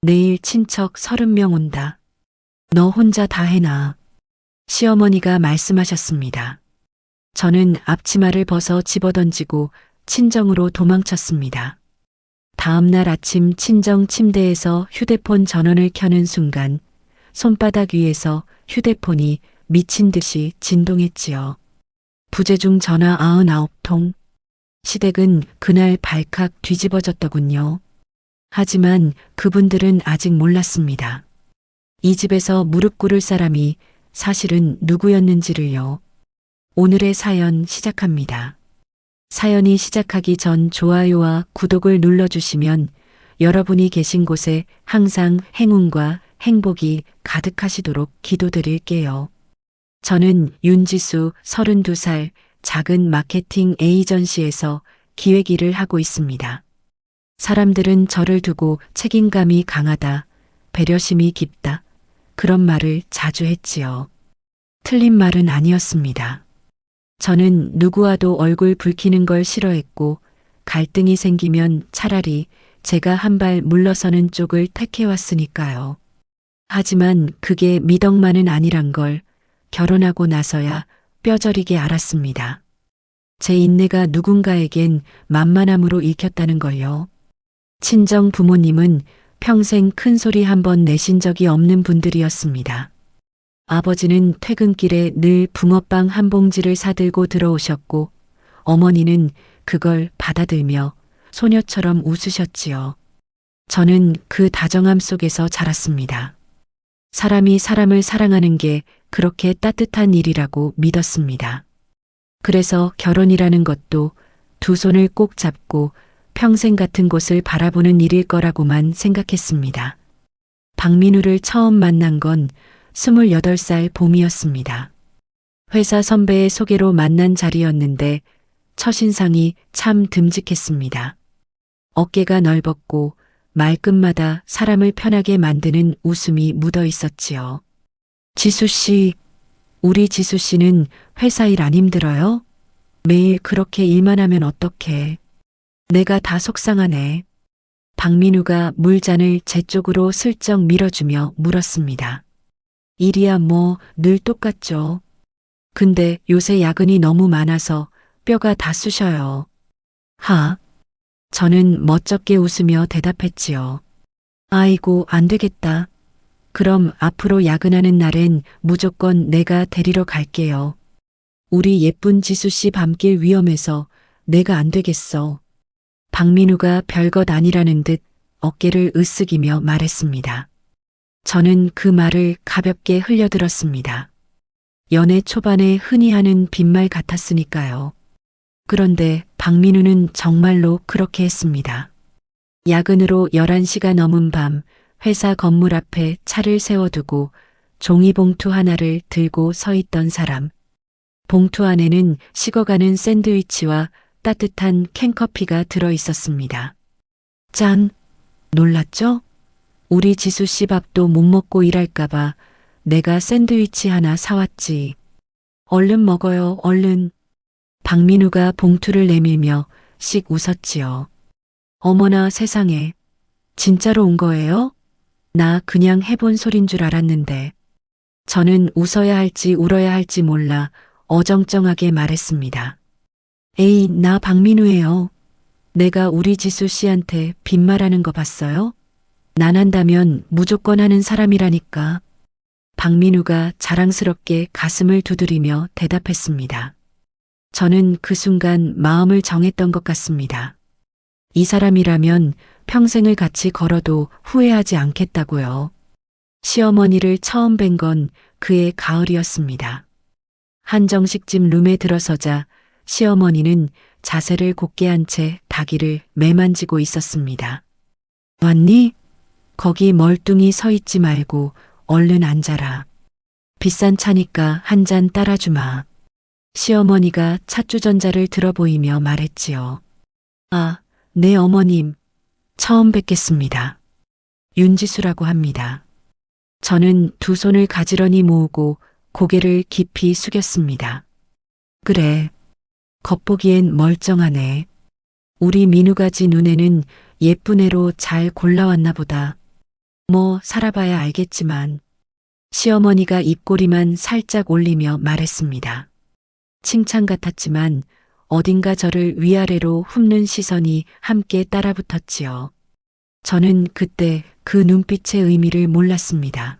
내일 친척 30명 온다. 너 혼자 다 해놔. 시어머니가 말씀하셨습니다. 저는 앞치마를 벗어 집어던지고 친정으로 도망쳤습니다. 다음 날 아침 친정 침대에서 휴대폰 전원을 켜는 순간 손바닥 위에서 휴대폰이 미친 듯이 진동했지요. 부재중 전화 99통. 시댁은 그날 발칵 뒤집어졌더군요. 하지만 그분들은 아직 몰랐습니다. 이 집에서 무릎 꿇을 사람이 사실은 누구였는지를요. 오늘의 사연 시작합니다. 사연이 시작하기 전 좋아요와 구독을 눌러주시면 여러분이 계신 곳에 항상 행운과 행복이 가득하시도록 기도드릴게요. 저는 윤지수 32살 작은 마케팅 에이전시에서 기획 일을 하고 있습니다. 사람들은 저를 두고 책임감이 강하다, 배려심이 깊다, 그런 말을 자주 했지요. 틀린 말은 아니었습니다. 저는 누구와도 얼굴 붉히는 걸 싫어했고 갈등이 생기면 차라리 제가 한 발 물러서는 쪽을 택해왔으니까요. 하지만 그게 미덕만은 아니란 걸 결혼하고 나서야 뼈저리게 알았습니다. 제 인내가 누군가에겐 만만함으로 읽혔다는 걸요. 친정 부모님은 평생 큰 소리 한 번 내신 적이 없는 분들이었습니다. 아버지는 퇴근길에 늘 붕어빵 한 봉지를 사들고 들어오셨고 어머니는 그걸 받아들며 소녀처럼 웃으셨지요. 저는 그 다정함 속에서 자랐습니다. 사람이 사람을 사랑하는 게 그렇게 따뜻한 일이라고 믿었습니다. 그래서 결혼이라는 것도 두 손을 꼭 잡고 평생 같은 곳을 바라보는 일일 거라고만 생각했습니다. 박민우를 처음 만난 건 28살 봄이었습니다. 회사 선배의 소개로 만난 자리였는데 첫인상이 참 듬직했습니다. 어깨가 넓었고 말끝마다 사람을 편하게 만드는 웃음이 묻어 있었지요. 지수 씨, 우리 지수 씨는 회사 일 안 힘들어요? 매일 그렇게 일만 하면 어떡해. 내가 다 속상하네. 박민우가 물잔을 제 쪽으로 슬쩍 밀어주며 물었습니다. 일이야 뭐 늘 똑같죠. 근데 요새 야근이 너무 많아서 뼈가 다 쑤셔요. 하. 저는 멋쩍게 웃으며 대답했지요. 아이고 안 되겠다. 그럼 앞으로 야근하는 날엔 무조건 내가 데리러 갈게요. 우리 예쁜 지수 씨 밤길 위험해서 내가 안 되겠어. 박민우가 별것 아니라는 듯 어깨를 으쓱이며 말했습니다. 저는 그 말을 가볍게 흘려들었습니다. 연애 초반에 흔히 하는 빈말 같았으니까요. 그런데 박민우는 정말로 그렇게 했습니다. 야근으로 11시가 넘은 밤 회사 건물 앞에 차를 세워두고 종이봉투 하나를 들고 서 있던 사람. 봉투 안에는 식어가는 샌드위치와 따뜻한 캔커피가 들어 있었습니다. 짠! 놀랐죠? 우리 지수 씨 밥도 못 먹고 일할까봐 내가 샌드위치 하나 사왔지. 얼른 먹어요, 얼른. 박민우가 봉투를 내밀며 씩 웃었지요. 어머나 세상에. 진짜로 온 거예요? 나 그냥 해본 소린 줄 알았는데. 저는 웃어야 할지 울어야 할지 몰라 어정쩡하게 말했습니다. 에이, 나 박민우예요. 내가 우리 지수 씨한테 빈말하는 거 봤어요? 난 한다면 무조건 하는 사람이라니까. 박민우가 자랑스럽게 가슴을 두드리며 대답했습니다. 저는 그 순간 마음을 정했던 것 같습니다. 이 사람이라면 평생을 같이 걸어도 후회하지 않겠다고요. 시어머니를 처음 뵌 건 그해 가을이었습니다. 한정식집 룸에 들어서자 시어머니는 자세를 곧게 한 채 닭이를 매만지고 있었습니다. 왔니? 거기 멀뚱히 서 있지 말고 얼른 앉아라. 비싼 차니까 한 잔 따라주마. 시어머니가 찻주전자를 들어보이며 말했지요. 아, 네 어머님. 처음 뵙겠습니다. 윤지수라고 합니다. 저는 두 손을 가지런히 모으고 고개를 깊이 숙였습니다. 그래. 겉보기엔 멀쩡하네. 우리 민우가지 눈에는 예쁜 애로 잘 골라왔나 보다. 뭐 살아봐야 알겠지만 시어머니가 입꼬리만 살짝 올리며 말했습니다. 칭찬 같았지만 어딘가 저를 위아래로 훑는 시선이 함께 따라붙었지요. 저는 그때 그 눈빛의 의미를 몰랐습니다.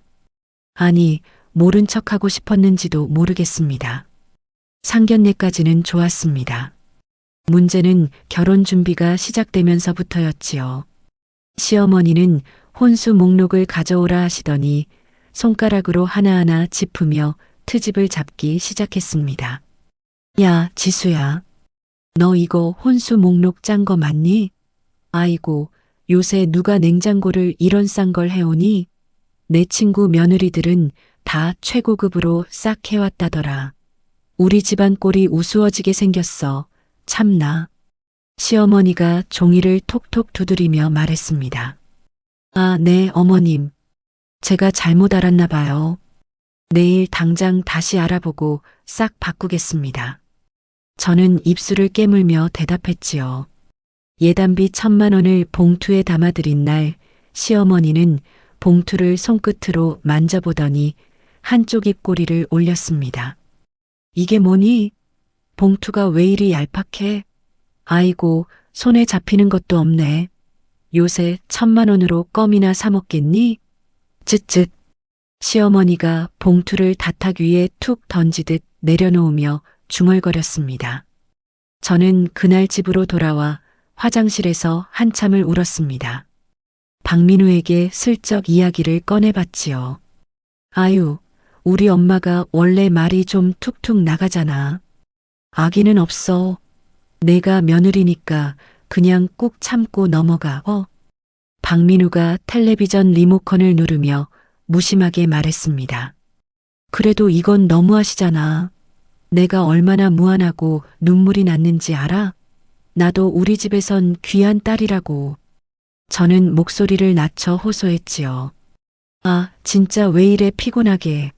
아니, 모른 척하고 싶었는지도 모르겠습니다. 상견례까지는 좋았습니다. 문제는 결혼 준비가 시작되면서부터였지요. 시어머니는 혼수 목록을 가져오라 하시더니 손가락으로 하나하나 짚으며 트집을 잡기 시작했습니다. 야, 지수야. 너 이거 혼수 목록 짠 거 맞니? 아이고, 요새 누가 냉장고를 이런 싼 걸 해오니? 내 친구 며느리들은 다 최고급으로 싹 해왔다더라. 우리 집안 꼴이 우스워지게 생겼어. 참나. 시어머니가 종이를 톡톡 두드리며 말했습니다. 아, 네, 어머님. 제가 잘못 알았나 봐요. 내일 당장 다시 알아보고 싹 바꾸겠습니다. 저는 입술을 깨물며 대답했지요. 예단비 1,000만 원을 봉투에 담아드린 날 시어머니는 봉투를 손끝으로 만져보더니 한쪽 입꼬리를 올렸습니다. 이게 뭐니? 봉투가 왜 이리 얄팍해? 아이고, 손에 잡히는 것도 없네. 요새 1,000만 원으로 껌이나 사 먹겠니? 쯧쯧. 시어머니가 봉투를 다탁 위에 툭 던지듯 내려놓으며 중얼거렸습니다. 저는 그날 집으로 돌아와 화장실에서 한참을 울었습니다. 박민우에게 슬쩍 이야기를 꺼내봤지요. 아유, 우리 엄마가 원래 말이 좀 툭툭 나가잖아. 아기는 없어. 내가 며느리니까 그냥 꾹 참고 넘어가. 박민우가 텔레비전 리모컨을 누르며 무심하게 말했습니다. 그래도 이건 너무하시잖아. 내가 얼마나 무안하고 눈물이 났는지 알아? 나도 우리 집에선 귀한 딸이라고. 저는 목소리를 낮춰 호소했지요. 아, 진짜 왜 이래 피곤하게.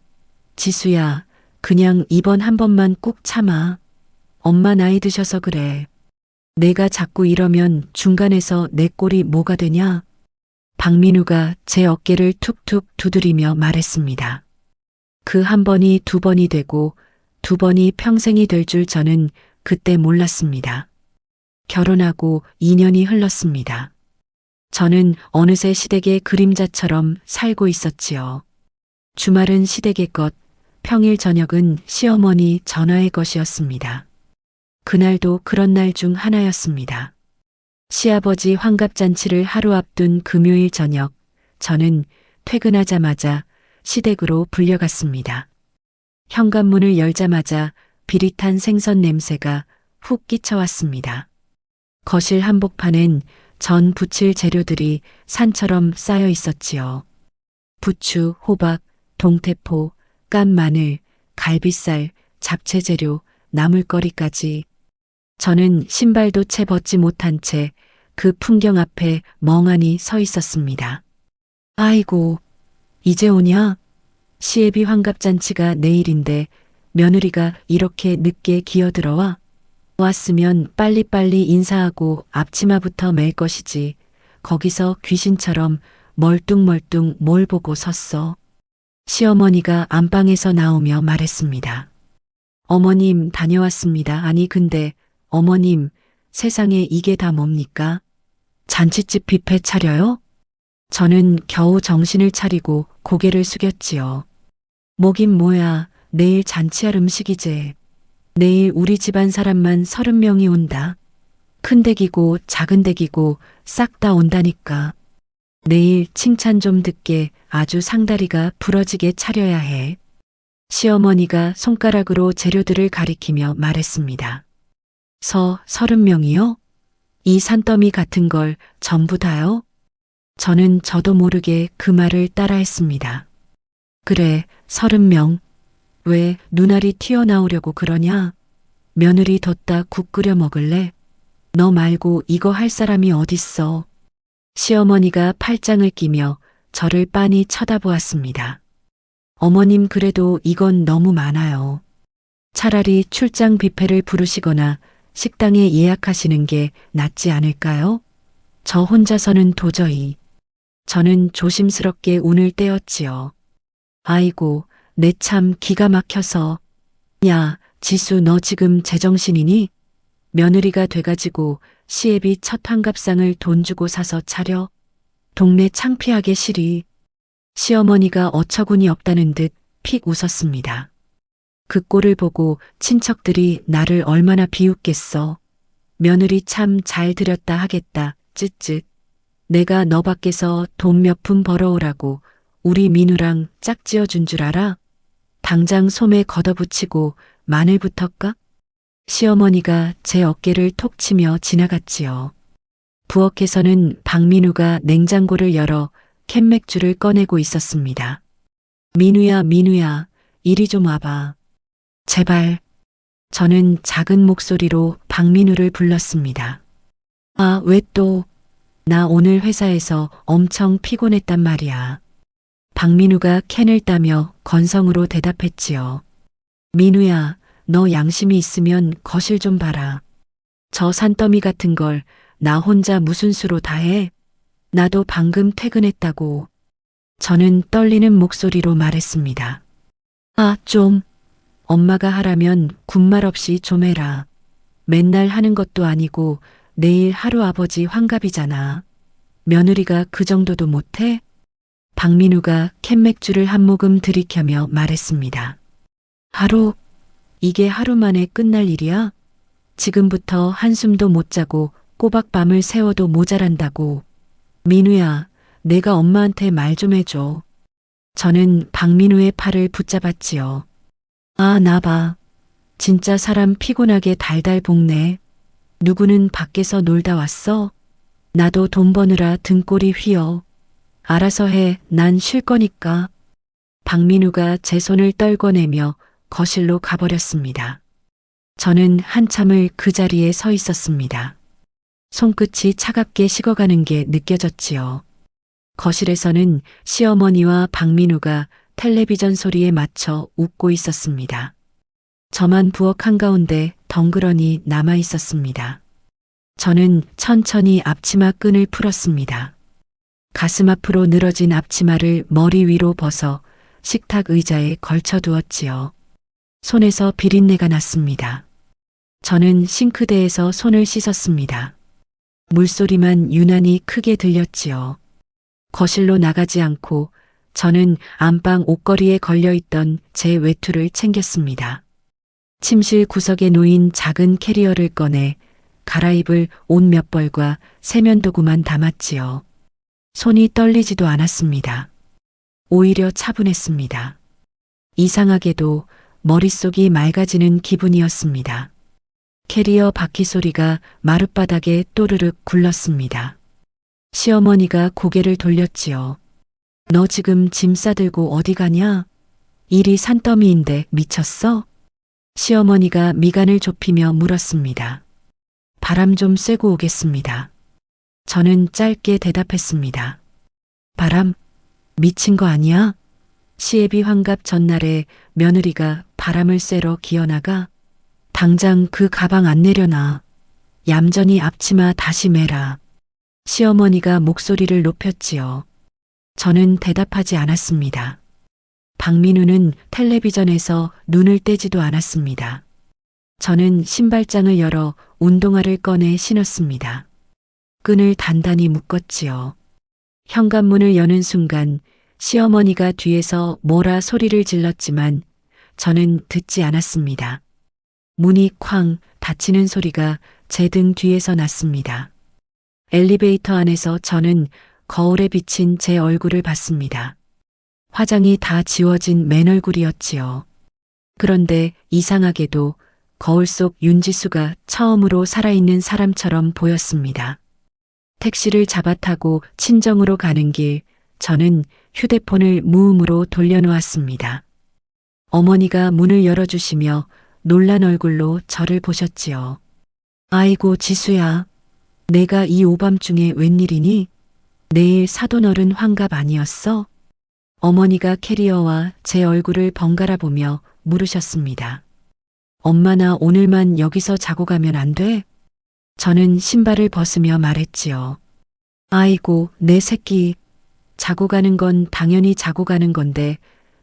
지수야, 그냥 이번 한 번만 꾹 참아. 엄마 나이 드셔서 그래. 내가 자꾸 이러면 중간에서 내 꼴이 뭐가 되냐? 박민우가 제 어깨를 툭툭 두드리며 말했습니다. 그 한 번이 두 번이 되고 두 번이 평생이 될 줄 저는 그때 몰랐습니다. 결혼하고 2년이 흘렀습니다. 저는 어느새 시댁의 그림자처럼 살고 있었지요. 주말은 시댁의 것, 평일 저녁은 시어머니 전화의 것이었습니다. 그날도 그런 날 중 하나였습니다. 시아버지 환갑잔치를 하루 앞둔 금요일 저녁, 저는 퇴근하자마자 시댁으로 불려갔습니다. 현관문을 열자마자 비릿한 생선 냄새가 훅 끼쳐왔습니다. 거실 한복판엔 전 부칠 재료들이 산처럼 쌓여 있었지요. 부추, 호박, 동태포, 깐 마늘, 갈비살, 잡채 재료, 나물거리까지. 저는 신발도 채 벗지 못한 채 그 풍경 앞에 멍하니 서 있었습니다. 아이고, 이제 오냐? 시애비 환갑잔치가 내일인데 며느리가 이렇게 늦게 기어들어와? 왔으면 빨리빨리 인사하고 앞치마부터 맬 것이지. 거기서 귀신처럼 멀뚱멀뚱 뭘 보고 섰어. 시어머니가 안방에서 나오며 말했습니다. 어머님 다녀왔습니다. 아니 근데 어머님 세상에 이게 다 뭡니까? 잔치집 뷔페 차려요? 저는 겨우 정신을 차리고 고개를 숙였지요. 뭐긴 뭐야, 내일 잔치할 음식이제. 내일 우리 집안 사람만 30명이 온다. 큰 댁이고 작은 댁이고 싹 다 온다니까. 내일 칭찬 좀 듣게 아주 상다리가 부러지게 차려야 해. 시어머니가 손가락으로 재료들을 가리키며 말했습니다. 30명이요? 이 산더미 같은 걸 전부 다요? 저는 저도 모르게 그 말을 따라했습니다. 그래, 30명. 왜 눈알이 튀어나오려고 그러냐? 며느리 뒀다 국 끓여 먹을래? 너 말고 이거 할 사람이 어딨어? 시어머니가 팔짱을 끼며 저를 빤히 쳐다보았습니다. 어머님 그래도 이건 너무 많아요. 차라리 출장 뷔페를 부르시거나 식당에 예약하시는 게 낫지 않을까요? 저 혼자서는 도저히. 저는 조심스럽게 운을 떼었지요. 아이고, 내 참 기가 막혀서. 야, 지수 너 지금 제정신이니? 며느리가 돼가지고 시애비 첫 환갑상을 돈 주고 사서 차려. 동네 창피하게 시리. 시어머니가 어처구니 없다는 듯 픽 웃었습니다. 그 꼴을 보고 친척들이 나를 얼마나 비웃겠어. 며느리 참 잘 들였다 하겠다. 쯧쯧. 내가 너 밖에서 돈 몇 푼 벌어오라고 우리 민우랑 짝지어 준 줄 알아? 당장 소매 걷어붙이고 마늘 붙을까? 시어머니가 제 어깨를 톡 치며 지나갔지요. 부엌에서는 박민우가 냉장고를 열어 캔맥주를 꺼내고 있었습니다. 민우야, 민우야, 이리 좀 와봐. 제발. 저는 작은 목소리로 박민우를 불렀습니다. 아, 왜 또? 나 오늘 회사에서 엄청 피곤했단 말이야. 박민우가 캔을 따며 건성으로 대답했지요. 민우야, 너 양심이 있으면 거실 좀 봐라. 저 산더미 같은 걸 나 혼자 무슨 수로 다 해? 나도 방금 퇴근했다고. 저는 떨리는 목소리로 말했습니다. 아, 좀. 엄마가 하라면 군말 없이 좀 해라. 맨날 하는 것도 아니고 내일 하루 아버지 환갑이잖아. 며느리가 그 정도도 못해? 박민우가 캔맥주를 한 모금 들이켜며 말했습니다. 하루? 이게 하루 만에 끝날 일이야? 지금부터 한숨도 못 자고 꼬박 밤을 새워도 모자란다고. 민우야, 내가 엄마한테 말 좀 해줘. 저는 박민우의 팔을 붙잡았지요. 아, 나 봐. 진짜 사람 피곤하게 달달 볶네. 누구는 밖에서 놀다 왔어? 나도 돈 버느라 등골이 휘어. 알아서 해, 난 쉴 거니까. 박민우가 제 손을 떨궈내며 거실로 가버렸습니다. 저는 한참을 그 자리에 서 있었습니다. 손끝이 차갑게 식어가는 게 느껴졌지요. 거실에서는 시어머니와 박민우가 텔레비전 소리에 맞춰 웃고 있었습니다. 저만 부엌 한가운데 덩그러니 남아 있었습니다. 저는 천천히 앞치마 끈을 풀었습니다. 가슴 앞으로 늘어진 앞치마를 머리 위로 벗어 식탁 의자에 걸쳐두었지요. 손에서 비린내가 났습니다. 저는 싱크대에서 손을 씻었습니다. 물소리만 유난히 크게 들렸지요. 거실로 나가지 않고 저는 안방 옷걸이에 걸려있던 제 외투를 챙겼습니다. 침실 구석에 놓인 작은 캐리어를 꺼내 갈아입을 옷 몇 벌과 세면도구만 담았지요. 손이 떨리지도 않았습니다. 오히려 차분했습니다. 이상하게도 머릿속이 맑아지는 기분이었습니다. 캐리어 바퀴 소리가 마룻바닥에 또르륵 굴렀습니다. 시어머니가 고개를 돌렸지요. 너 지금 짐 싸들고 어디 가냐? 일이 산더미인데 미쳤어? 시어머니가 미간을 좁히며 물었습니다. 바람 좀 쐬고 오겠습니다. 저는 짧게 대답했습니다. 바람? 미친 거 아니야? 시애비 환갑 전날에 며느리가 바람을 쐬러 기어나가? 당장 그 가방 안 내려놔. 얌전히 앞치마 다시 매라. 시어머니가 목소리를 높였지요. 저는 대답하지 않았습니다. 박민우는 텔레비전에서 눈을 떼지도 않았습니다. 저는 신발장을 열어 운동화를 꺼내 신었습니다. 끈을 단단히 묶었지요. 현관문을 여는 순간 시어머니가 뒤에서 뭐라 소리를 질렀지만 저는 듣지 않았습니다. 문이 쾅 닫히는 소리가 제 등 뒤에서 났습니다. 엘리베이터 안에서 저는 거울에 비친 제 얼굴을 봤습니다. 화장이 다 지워진 맨 얼굴이었지요. 그런데 이상하게도 거울 속 윤지수가 처음으로 살아있는 사람처럼 보였습니다. 택시를 잡아타고 친정으로 가는 길, 저는 휴대폰을 무음으로 돌려놓았습니다. 어머니가 문을 열어주시며 놀란 얼굴로 저를 보셨지요. 아이고 지수야, 내가 이 오밤중에 웬일이니? 내일 사돈어른 환갑 아니었어? 어머니가 캐리어와 제 얼굴을 번갈아 보며 물으셨습니다. 엄마 나 오늘만 여기서 자고 가면 안 돼? 저는 신발을 벗으며 말했지요. 아이고 내 새끼, 자고 가는 건 당연히 자고 가는 건데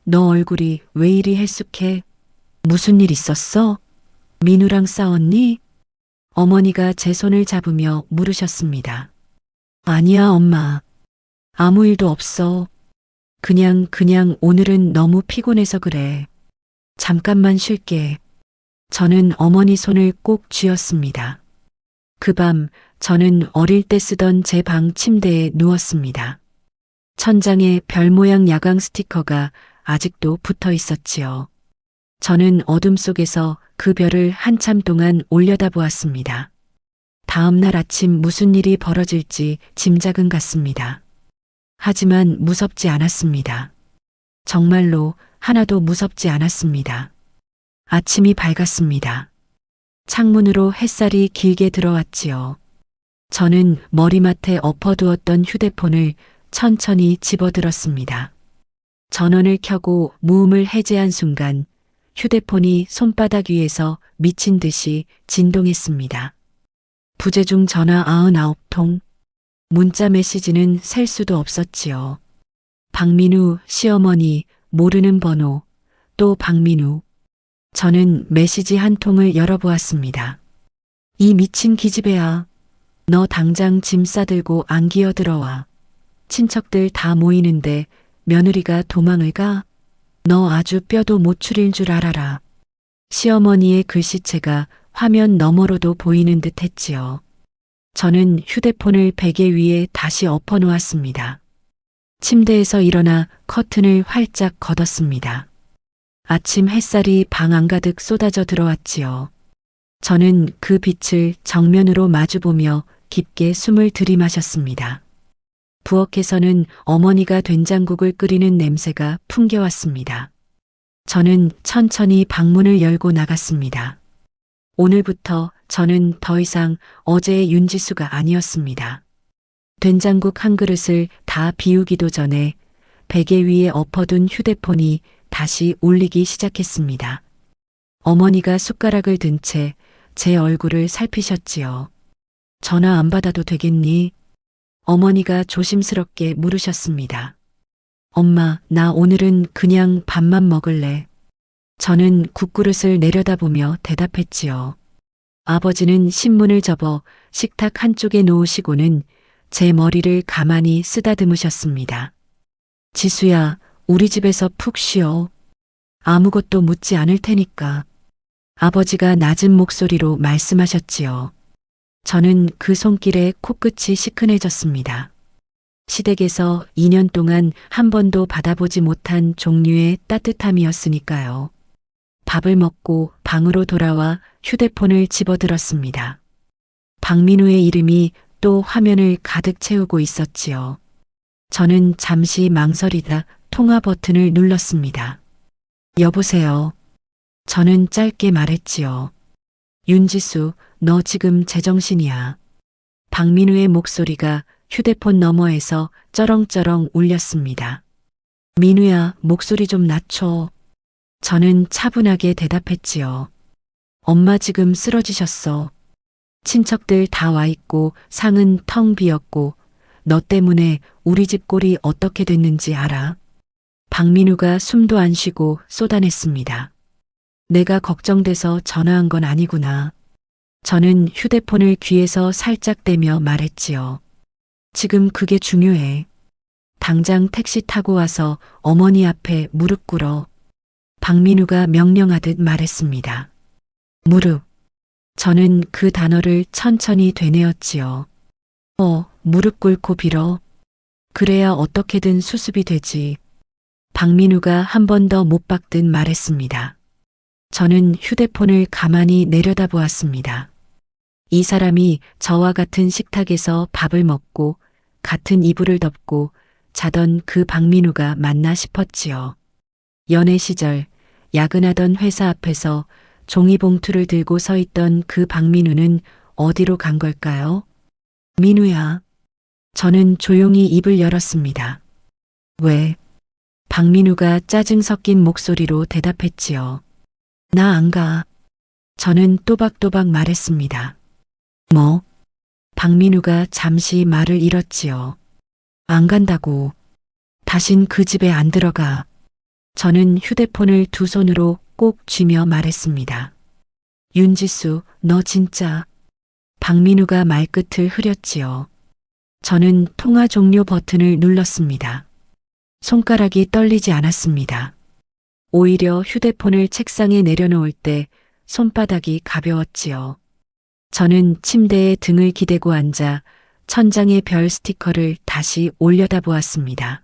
너 얼굴이 왜 이리 헬쑥해? 무슨 일 있었어? 민우랑 싸웠니? 어머니가 제 손을 잡으며 물으셨습니다. 아니야, 엄마. 아무 일도 없어. 그냥 오늘은 너무 피곤해서 그래. 잠깐만 쉴게. 저는 어머니 손을 꼭 쥐었습니다. 그 밤 저는 어릴 때 쓰던 제 방 침대에 누웠습니다. 천장에 별 모양 야광 스티커가 아직도 붙어 있었지요. 저는 어둠 속에서 그 별을 한참 동안 올려다보았습니다. 다음 날 아침 무슨 일이 벌어질지 짐작은 갔습니다. 하지만 무섭지 않았습니다. 정말로 하나도 무섭지 않았습니다. 아침이 밝았습니다. 창문으로 햇살이 길게 들어왔지요. 저는 머리맡에 엎어두었던 휴대폰을 천천히 집어들었습니다. 전원을 켜고 무음을 해제한 순간 휴대폰이 손바닥 위에서 미친 듯이 진동했습니다. 부재중 전화 99통, 문자 메시지는 셀 수도 없었지요. 박민우, 시어머니, 모르는 번호, 또 박민우. 저는 메시지 한 통을 열어보았습니다. 이 미친 기집애야. 너 당장 짐 싸들고 안기어 들어와. 친척들 다 모이는데 며느리가 도망을 가? 너 아주 뼈도 못 추릴 줄 알아라. 시어머니의 글씨체가 화면 너머로도 보이는 듯 했지요. 저는 휴대폰을 베개 위에 다시 엎어놓았습니다. 침대에서 일어나 커튼을 활짝 걷었습니다. 아침 햇살이 방 안가득 쏟아져 들어왔지요. 저는 그 빛을 정면으로 마주보며 깊게 숨을 들이마셨습니다. 부엌에서는 어머니가 된장국을 끓이는 냄새가 풍겨왔습니다. 저는 천천히 방문을 열고 나갔습니다. 오늘부터 저는 더 이상 어제의 윤지수가 아니었습니다. 된장국 한 그릇을 다 비우기도 전에 베개 위에 엎어둔 휴대폰이 다시 울리기 시작했습니다. 어머니가 숟가락을 든 채 제 얼굴을 살피셨지요. 전화 안 받아도 되겠니? 어머니가 조심스럽게 물으셨습니다. 엄마, 나 오늘은 그냥 밥만 먹을래. 저는 국그릇을 내려다보며 대답했지요. 아버지는 신문을 접어 식탁 한쪽에 놓으시고는 제 머리를 가만히 쓰다듬으셨습니다. 지수야, 우리 집에서 푹 쉬어. 아무것도 묻지 않을 테니까. 아버지가 낮은 목소리로 말씀하셨지요. 저는 그 손길에 코끝이 시큰해졌습니다. 시댁에서 2년 동안 한 번도 받아보지 못한 종류의 따뜻함이었으니까요. 밥을 먹고 방으로 돌아와 휴대폰을 집어들었습니다. 박민우의 이름이 또 화면을 가득 채우고 있었지요. 저는 잠시 망설이다 통화 버튼을 눌렀습니다. 여보세요. 저는 짧게 말했지요. 윤지수, 너 지금 제정신이야. 박민우의 목소리가 휴대폰 너머에서 쩌렁쩌렁 울렸습니다. 민우야, 목소리 좀 낮춰. 저는 차분하게 대답했지요. 엄마 지금 쓰러지셨어. 친척들 다 와 있고 상은 텅 비었고 너 때문에 우리 집 꼴이 어떻게 됐는지 알아? 박민우가 숨도 안 쉬고 쏟아냈습니다. 내가 걱정돼서 전화한 건 아니구나. 저는 휴대폰을 귀에서 살짝 대며 말했지요. 지금 그게 중요해. 당장 택시 타고 와서 어머니 앞에 무릎 꿇어. 박민우가 명령하듯 말했습니다. 무릎. 저는 그 단어를 천천히 되뇌었지요. 무릎 꿇고 빌어. 그래야 어떻게든 수습이 되지. 박민우가 한 번 더 못 박듯 말했습니다. 저는 휴대폰을 가만히 내려다보았습니다. 이 사람이 저와 같은 식탁에서 밥을 먹고 같은 이불을 덮고 자던 그 박민우가 맞나 싶었지요. 연애 시절 야근하던 회사 앞에서 종이봉투를 들고 서 있던 그 박민우는 어디로 간 걸까요? 민우야. 저는 조용히 입을 열었습니다. 왜? 박민우가 짜증 섞인 목소리로 대답했지요. 나 안 가. 저는 또박또박 말했습니다. 뭐? 박민우가 잠시 말을 잃었지요. 안 간다고. 다신 그 집에 안 들어가. 저는 휴대폰을 두 손으로 꼭 쥐며 말했습니다. 윤지수, 너 진짜. 박민우가 말끝을 흐렸지요. 저는 통화 종료 버튼을 눌렀습니다. 손가락이 떨리지 않았습니다. 오히려 휴대폰을 책상에 내려놓을 때 손바닥이 가벼웠지요. 저는 침대에 등을 기대고 앉아 천장의 별 스티커를 다시 올려다보았습니다.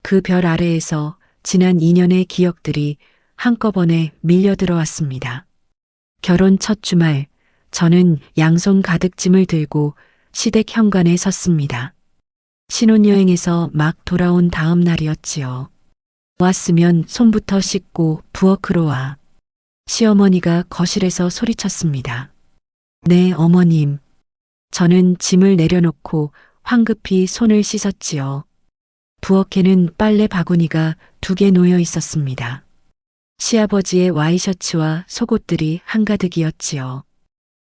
그 별 아래에서 지난 2년의 기억들이 한꺼번에 밀려들어왔습니다. 결혼 첫 주말, 저는 양손 가득 짐을 들고 시댁 현관에 섰습니다. 신혼여행에서 막 돌아온 다음 날이었지요. 왔으면 손부터 씻고 부엌으로 와. 시어머니가 거실에서 소리쳤습니다. 네, 어머님. 저는 짐을 내려놓고 황급히 손을 씻었지요. 부엌에는 빨래 바구니가 2개 놓여 있었습니다. 시아버지의 와이셔츠와 속옷들이 한가득이었지요.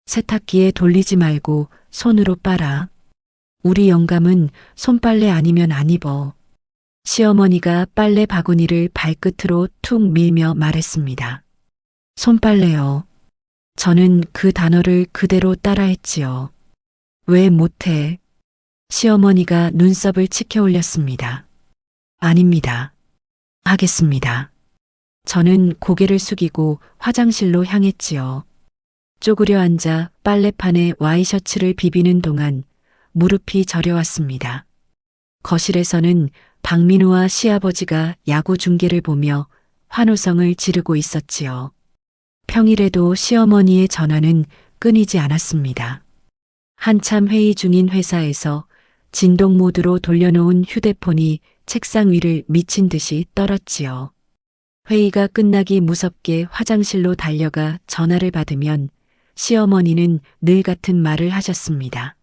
세탁기에 돌리지 말고 손으로 빨아. 우리 영감은 손빨래 아니면 안 입어. 시어머니가 빨래 바구니를 발끝으로 툭 밀며 말했습니다. 손빨래요. 저는 그 단어를 그대로 따라했지요. 왜 못해? 시어머니가 눈썹을 치켜 올렸습니다. 아닙니다. 하겠습니다. 저는 고개를 숙이고 화장실로 향했지요. 쪼그려 앉아 빨래판에 와이셔츠를 비비는 동안 무릎이 저려왔습니다. 거실에서는 박민우와 시아버지가 야구 중계를 보며 환호성을 지르고 있었지요. 평일에도 시어머니의 전화는 끊이지 않았습니다. 한참 회의 중인 회사에서 진동 모드로 돌려놓은 휴대폰이 책상 위를 미친 듯이 떨었지요. 회의가 끝나기 무섭게 화장실로 달려가 전화를 받으면 시어머니는 늘 같은 말을 하셨습니다.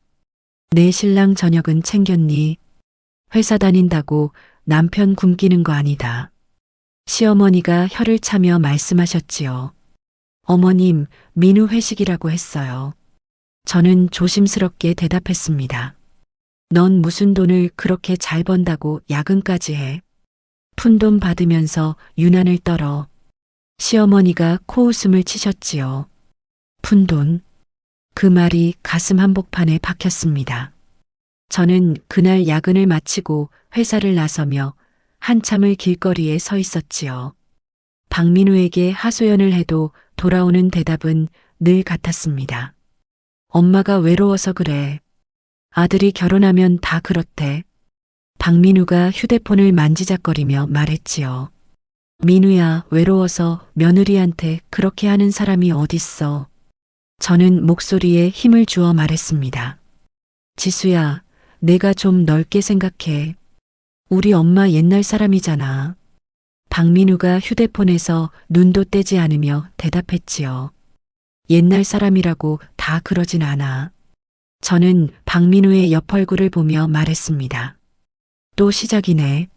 내 신랑 저녁은 챙겼니? 회사 다닌다고 남편 굶기는 거 아니다. 시어머니가 혀를 차며 말씀하셨지요. 어머님, 민우 회식이라고 했어요. 저는 조심스럽게 대답했습니다. 넌 무슨 돈을 그렇게 잘 번다고 야근까지 해? 푼돈 받으면서 유난을 떨어. 시어머니가 코웃음을 치셨지요. 푼돈. 그 말이 가슴 한복판에 박혔습니다. 저는 그날 야근을 마치고 회사를 나서며 한참을 길거리에 서 있었지요. 박민우에게 하소연을 해도 돌아오는 대답은 늘 같았습니다. 엄마가 외로워서 그래. 아들이 결혼하면 다 그렇대. 박민우가 휴대폰을 만지작거리며 말했지요. 민우야, 외로워서 며느리한테 그렇게 하는 사람이 어딨어. 저는 목소리에 힘을 주어 말했습니다. 지수야, 내가 좀 넓게 생각해. 우리 엄마 옛날 사람이잖아. 박민우가 휴대폰에서 눈도 떼지 않으며 대답했지요. 옛날 사람이라고 다 그러진 않아. 저는 박민우의 옆 얼굴을 보며 말했습니다. 또 시작이네.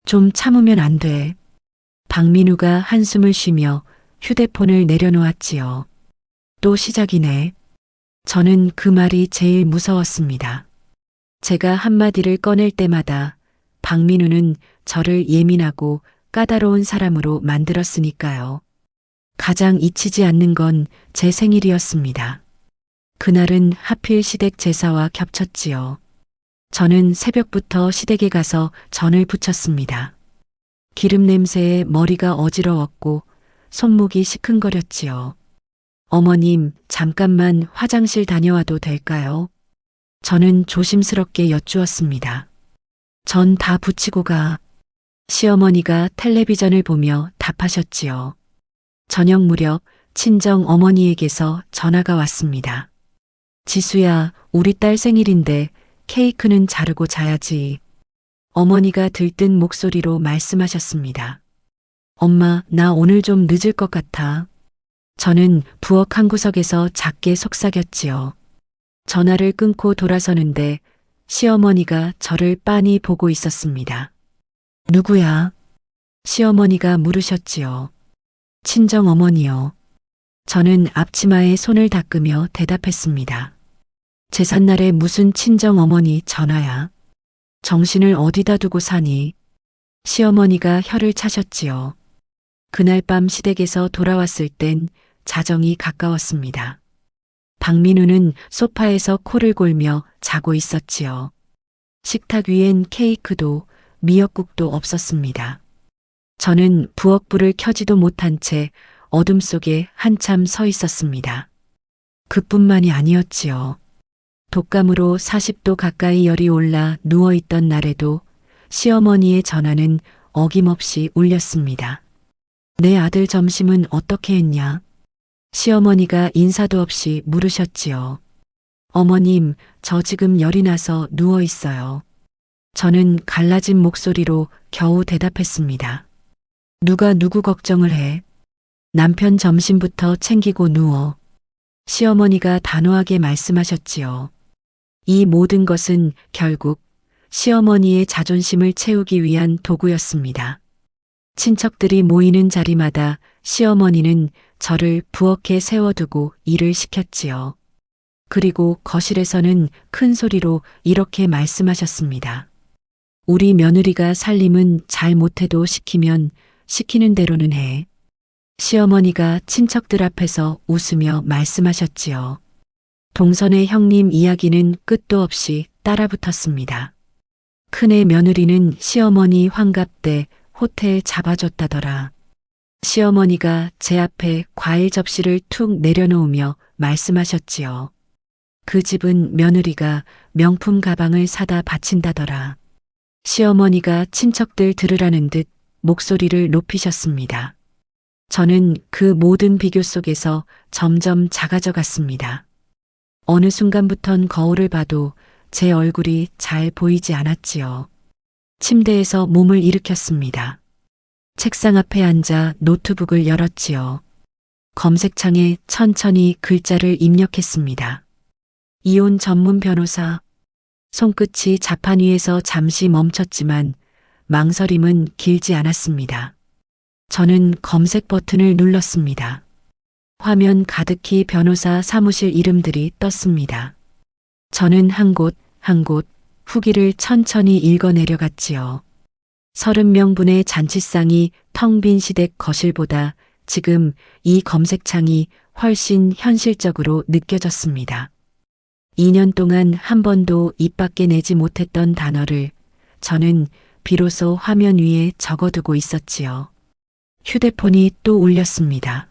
좀 참으면 안 돼. 박민우가 한숨을 쉬며 휴대폰을 내려놓았지요. 또 시작이네. 저는 그 말이 제일 무서웠습니다. 제가 한마디를 꺼낼 때마다 박민우는 저를 예민하고 까다로운 사람으로 만들었으니까요. 가장 잊히지 않는 건 제 생일이었습니다. 그날은 하필 시댁 제사와 겹쳤지요. 저는 새벽부터 시댁에 가서 전을 부쳤습니다. 기름 냄새에 머리가 어지러웠고 손목이 시큰거렸지요. 어머님, 잠깐만 화장실 다녀와도 될까요? 저는 조심스럽게 여쭈었습니다. 전 다 부치고 가. 시어머니가 텔레비전을 보며 답하셨지요. 저녁 무렵 친정 어머니에게서 전화가 왔습니다. 지수야, 우리 딸 생일인데 케이크는 자르고 자야지. 어머니가 들뜬 목소리로 말씀하셨습니다. 엄마, 나 오늘 좀 늦을 것 같아. 저는 부엌 한 구석에서 작게 속삭였지요. 전화를 끊고 돌아서는데 시어머니가 저를 빤히 보고 있었습니다. 누구야? 시어머니가 물으셨지요. 친정 어머니요. 저는 앞치마에 손을 닦으며 대답했습니다. 제삿날에 무슨 친정 어머니 전화야. 정신을 어디다 두고 사니? 시어머니가 혀를 차셨지요. 그날 밤 시댁에서 돌아왔을 땐 자정이 가까웠습니다. 박민우는 소파에서 코를 골며 자고 있었지요. 식탁 위엔 케이크도 미역국도 없었습니다. 저는 부엌불을 켜지도 못한 채 어둠 속에 한참 서 있었습니다. 그뿐만이 아니었지요. 독감으로 40도 가까이 열이 올라 누워있던 날에도 시어머니의 전화는 어김없이 울렸습니다. 내 아들 점심은 어떻게 했냐? 시어머니가 인사도 없이 물으셨지요. 어머님, 저 지금 열이 나서 누워 있어요. 저는 갈라진 목소리로 겨우 대답했습니다. 누가 누구 걱정을 해? 남편 점심부터 챙기고 누워. 시어머니가 단호하게 말씀하셨지요. 이 모든 것은 결국 시어머니의 자존심을 채우기 위한 도구였습니다. 친척들이 모이는 자리마다 시어머니는 저를 부엌에 세워두고 일을 시켰지요. 그리고 거실에서는 큰 소리로 이렇게 말씀하셨습니다. 우리 며느리가 살림은 잘 못해도 시키면 시키는 대로는 해. 시어머니가 친척들 앞에서 웃으며 말씀하셨지요. 동선의 형님 이야기는 끝도 없이 따라붙었습니다. 큰애 며느리는 시어머니 환갑 때 호텔 잡아줬다더라. 시어머니가 제 앞에 과일 접시를 툭 내려놓으며 말씀하셨지요. 그 집은 며느리가 명품 가방을 사다 바친다더라. 시어머니가 친척들 들으라는 듯 목소리를 높이셨습니다. 저는 그 모든 비교 속에서 점점 작아져 갔습니다. 어느 순간부턴 거울을 봐도 제 얼굴이 잘 보이지 않았지요. 침대에서 몸을 일으켰습니다. 책상 앞에 앉아 노트북을 열었지요. 검색창에 천천히 글자를 입력했습니다. 이혼 전문 변호사. 손끝이 자판 위에서 잠시 멈췄지만 망설임은 길지 않았습니다. 저는 검색 버튼을 눌렀습니다. 화면 가득히 변호사 사무실 이름들이 떴습니다. 저는 한 곳 한 곳 후기를 천천히 읽어 내려갔지요. 30명분의 잔치상이 텅 빈 시댁 거실보다 지금 이 검색창이 훨씬 현실적으로 느껴졌습니다. 2년 동안 한 번도 입 밖에 내지 못했던 단어를 저는 비로소 화면 위에 적어두고 있었지요. 휴대폰이 또 울렸습니다.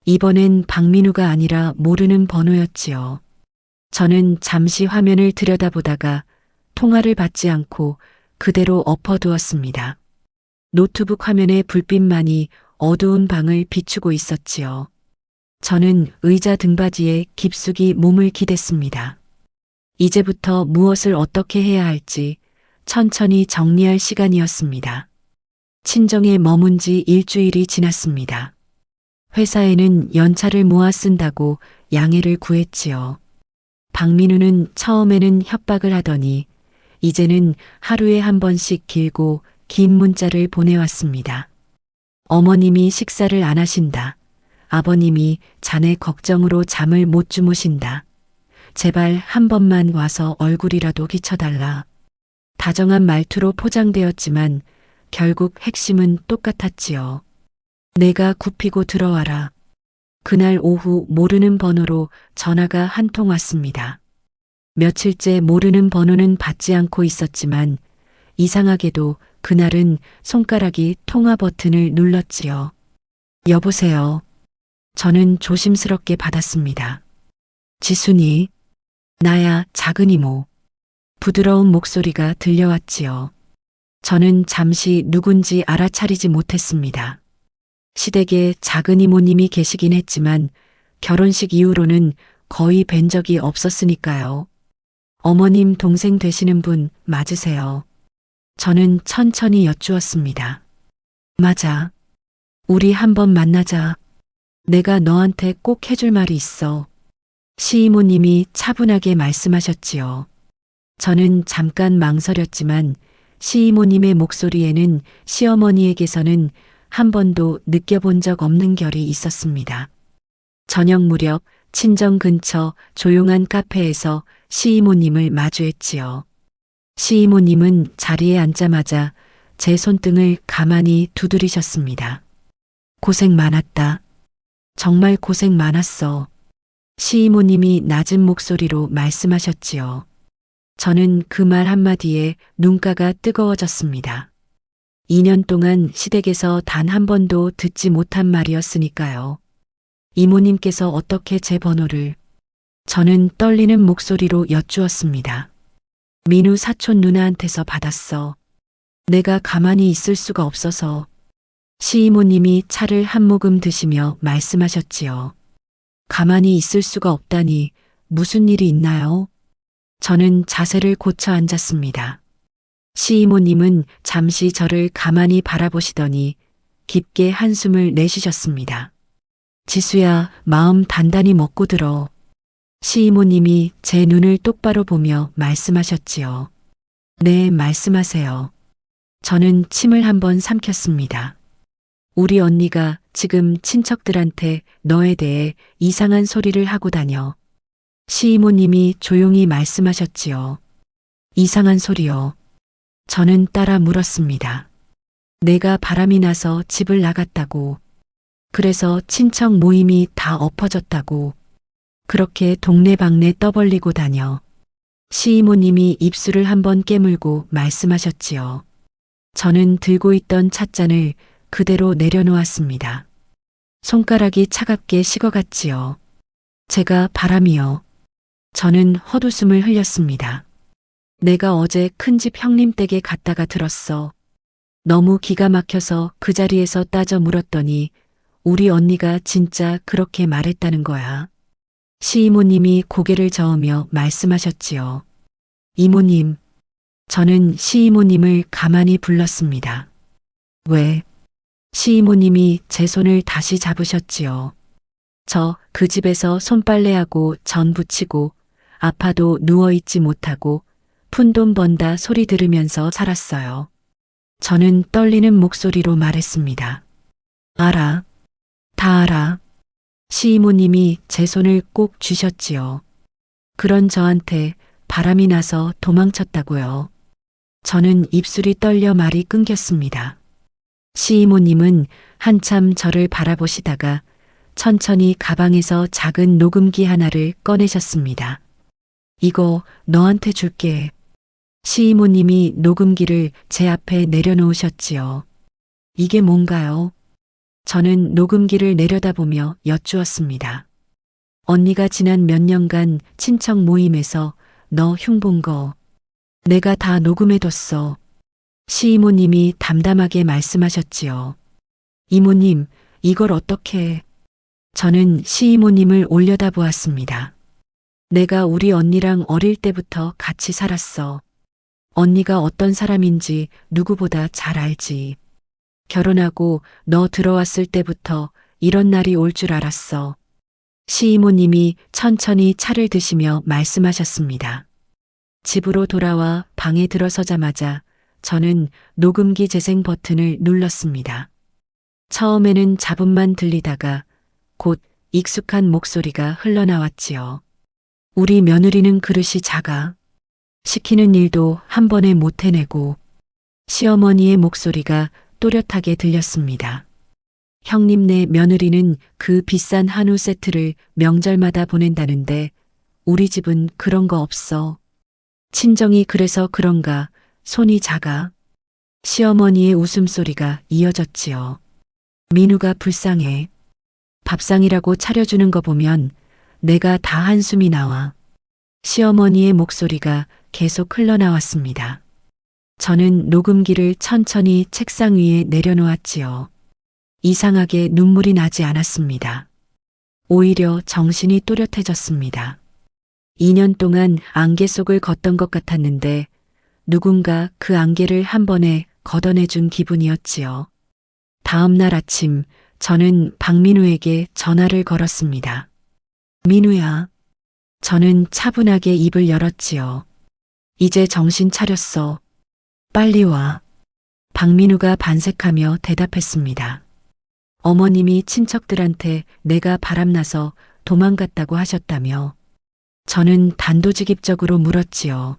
이번엔 박민우가 아니라 모르는 번호였지요. 저는 잠시 화면을 들여다보다가 통화를 받지 않고 그대로 엎어두었습니다. 노트북 화면의 불빛만이 어두운 방을 비추고 있었지요. 저는 의자 등받이에 깊숙이 몸을 기댔습니다. 이제부터 무엇을 어떻게 해야 할지 천천히 정리할 시간이었습니다. 친정에 머문 지 일주일이 지났습니다. 회사에는 연차를 모아 쓴다고 양해를 구했지요. 박민우는 처음에는 협박을 하더니 이제는 하루에 한 번씩 길고 긴 문자를 보내왔습니다. 어머님이 식사를 안 하신다. 아버님이 자네 걱정으로 잠을 못 주무신다. 제발 한 번만 와서 얼굴이라도 비춰달라. 다정한 말투로 포장되었지만 결국 핵심은 똑같았지요. 내가 굽히고 들어와라. 그날 오후 모르는 번호로 전화가 한 통 왔습니다. 며칠째 모르는 번호는 받지 않고 있었지만 이상하게도 그날은 손가락이 통화 버튼을 눌렀지요. 여보세요. 저는 조심스럽게 받았습니다. 지순이, 나야 작은 이모. 부드러운 목소리가 들려왔지요. 저는 잠시 누군지 알아차리지 못했습니다. 시댁에 작은 이모님이 계시긴 했지만 결혼식 이후로는 거의 뵌 적이 없었으니까요. 어머님 동생 되시는 분 맞으세요? 저는 천천히 여쭈었습니다. 맞아. 우리 한번 만나자. 내가 너한테 꼭 해줄 말이 있어. 시이모님이 차분하게 말씀하셨지요. 저는 잠깐 망설였지만 시이모님의 목소리에는 시어머니에게서는 한 번도 느껴본 적 없는 결이 있었습니다. 저녁 무렵 친정 근처 조용한 카페에서 시이모님을 마주했지요. 시이모님은 자리에 앉자마자 제 손등을 가만히 두드리셨습니다. 고생 많았다. 정말 고생 많았어. 시이모님이 낮은 목소리로 말씀하셨지요. 저는 그 말 한마디에 눈가가 뜨거워졌습니다. 2년 동안 시댁에서 단 한 번도 듣지 못한 말이었으니까요. 이모님께서 어떻게 제 번호를... 저는 떨리는 목소리로 여쭈었습니다. 민우 사촌 누나한테서 받았어. 내가 가만히 있을 수가 없어서. 시이모님이 차를 한 모금 드시며 말씀하셨지요. 가만히 있을 수가 없다니 무슨 일이 있나요? 저는 자세를 고쳐 앉았습니다. 시이모님은 잠시 저를 가만히 바라보시더니 깊게 한숨을 내쉬셨습니다. 지수야, 마음 단단히 먹고 들어. 시이모님이 제 눈을 똑바로 보며 말씀하셨지요. 네, 말씀하세요. 저는 침을 한번 삼켰습니다. 우리 언니가 지금 친척들한테 너에 대해 이상한 소리를 하고 다녀. 시이모님이 조용히 말씀하셨지요. 이상한 소리요. 저는 따라 물었습니다. 내가 바람이 나서 집을 나갔다고. 그래서 친척 모임이 다 엎어졌다고. 그렇게 동네방네 떠벌리고 다녀. 시이모님이 입술을 한번 깨물고 말씀하셨지요. 저는 들고 있던 찻잔을 그대로 내려놓았습니다. 손가락이 차갑게 식어갔지요. 제가 바람이요. 저는 헛웃음을 흘렸습니다. 내가 어제 큰집 형님 댁에 갔다가 들었어. 너무 기가 막혀서 그 자리에서 따져 물었더니 우리 언니가 진짜 그렇게 말했다는 거야. 시이모님이 고개를 저으며 말씀하셨지요. 이모님. 저는 시이모님을 가만히 불렀습니다. 왜? 시이모님이 제 손을 다시 잡으셨지요. 저 그 집에서 손빨래하고 전 부치고 아파도 누워있지 못하고 푼돈 번다 소리 들으면서 살았어요. 저는 떨리는 목소리로 말했습니다. 알아. 다 알아. 시이모님이 제 손을 꼭 쥐셨지요. 그런 저한테 바람이 나서 도망쳤다고요. 저는 입술이 떨려 말이 끊겼습니다. 시이모님은 한참 저를 바라보시다가 천천히 가방에서 작은 녹음기 하나를 꺼내셨습니다. 이거 너한테 줄게. 시이모님이 녹음기를 제 앞에 내려놓으셨지요. 이게 뭔가요? 저는 녹음기를 내려다보며 여쭈었습니다. 언니가 지난 몇 년간 친척 모임에서 너 흉본 거 내가 다 녹음해뒀어. 시이모님이 담담하게 말씀하셨지요. 이모님, 이걸 어떻게 해? 저는 시이모님을 올려다보았습니다. 내가 우리 언니랑 어릴 때부터 같이 살았어. 언니가 어떤 사람인지 누구보다 잘 알지. 결혼하고 너 들어왔을 때부터 이런 날이 올 줄 알았어. 시이모님이 천천히 차를 드시며 말씀하셨습니다. 집으로 돌아와 방에 들어서자마자 저는 녹음기 재생 버튼을 눌렀습니다. 처음에는 잡음만 들리다가 곧 익숙한 목소리가 흘러나왔지요. 우리 며느리는 그릇이 작아. 시키는 일도 한 번에 못 해내고. 시어머니의 목소리가 또렷하게 들렸습니다. 형님네 며느리는 그 비싼 한우 세트를 명절마다 보낸다는데 우리 집은 그런 거 없어. 친정이 그래서 그런가 손이 작아. 시어머니의 웃음소리가 이어졌지요. 민우가 불쌍해. 밥상이라고 차려주는 거 보면 내가 다 한숨이 나와. 시어머니의 목소리가 계속 흘러나왔습니다. 저는 녹음기를 천천히 책상 위에 내려놓았지요. 이상하게 눈물이 나지 않았습니다. 오히려 정신이 또렷해졌습니다. 2년 동안 안개 속을 걷던 것 같았는데 누군가 그 안개를 한 번에 걷어내준 기분이었지요. 다음 날 아침 저는 박민우에게 전화를 걸었습니다. 민우야. 저는 차분하게 입을 열었지요. 이제 정신 차렸어. 빨리 와. 박민우가 반색하며 대답했습니다. 어머님이 친척들한테 내가 바람나서 도망갔다고 하셨다며. 저는 단도직입적으로 물었지요.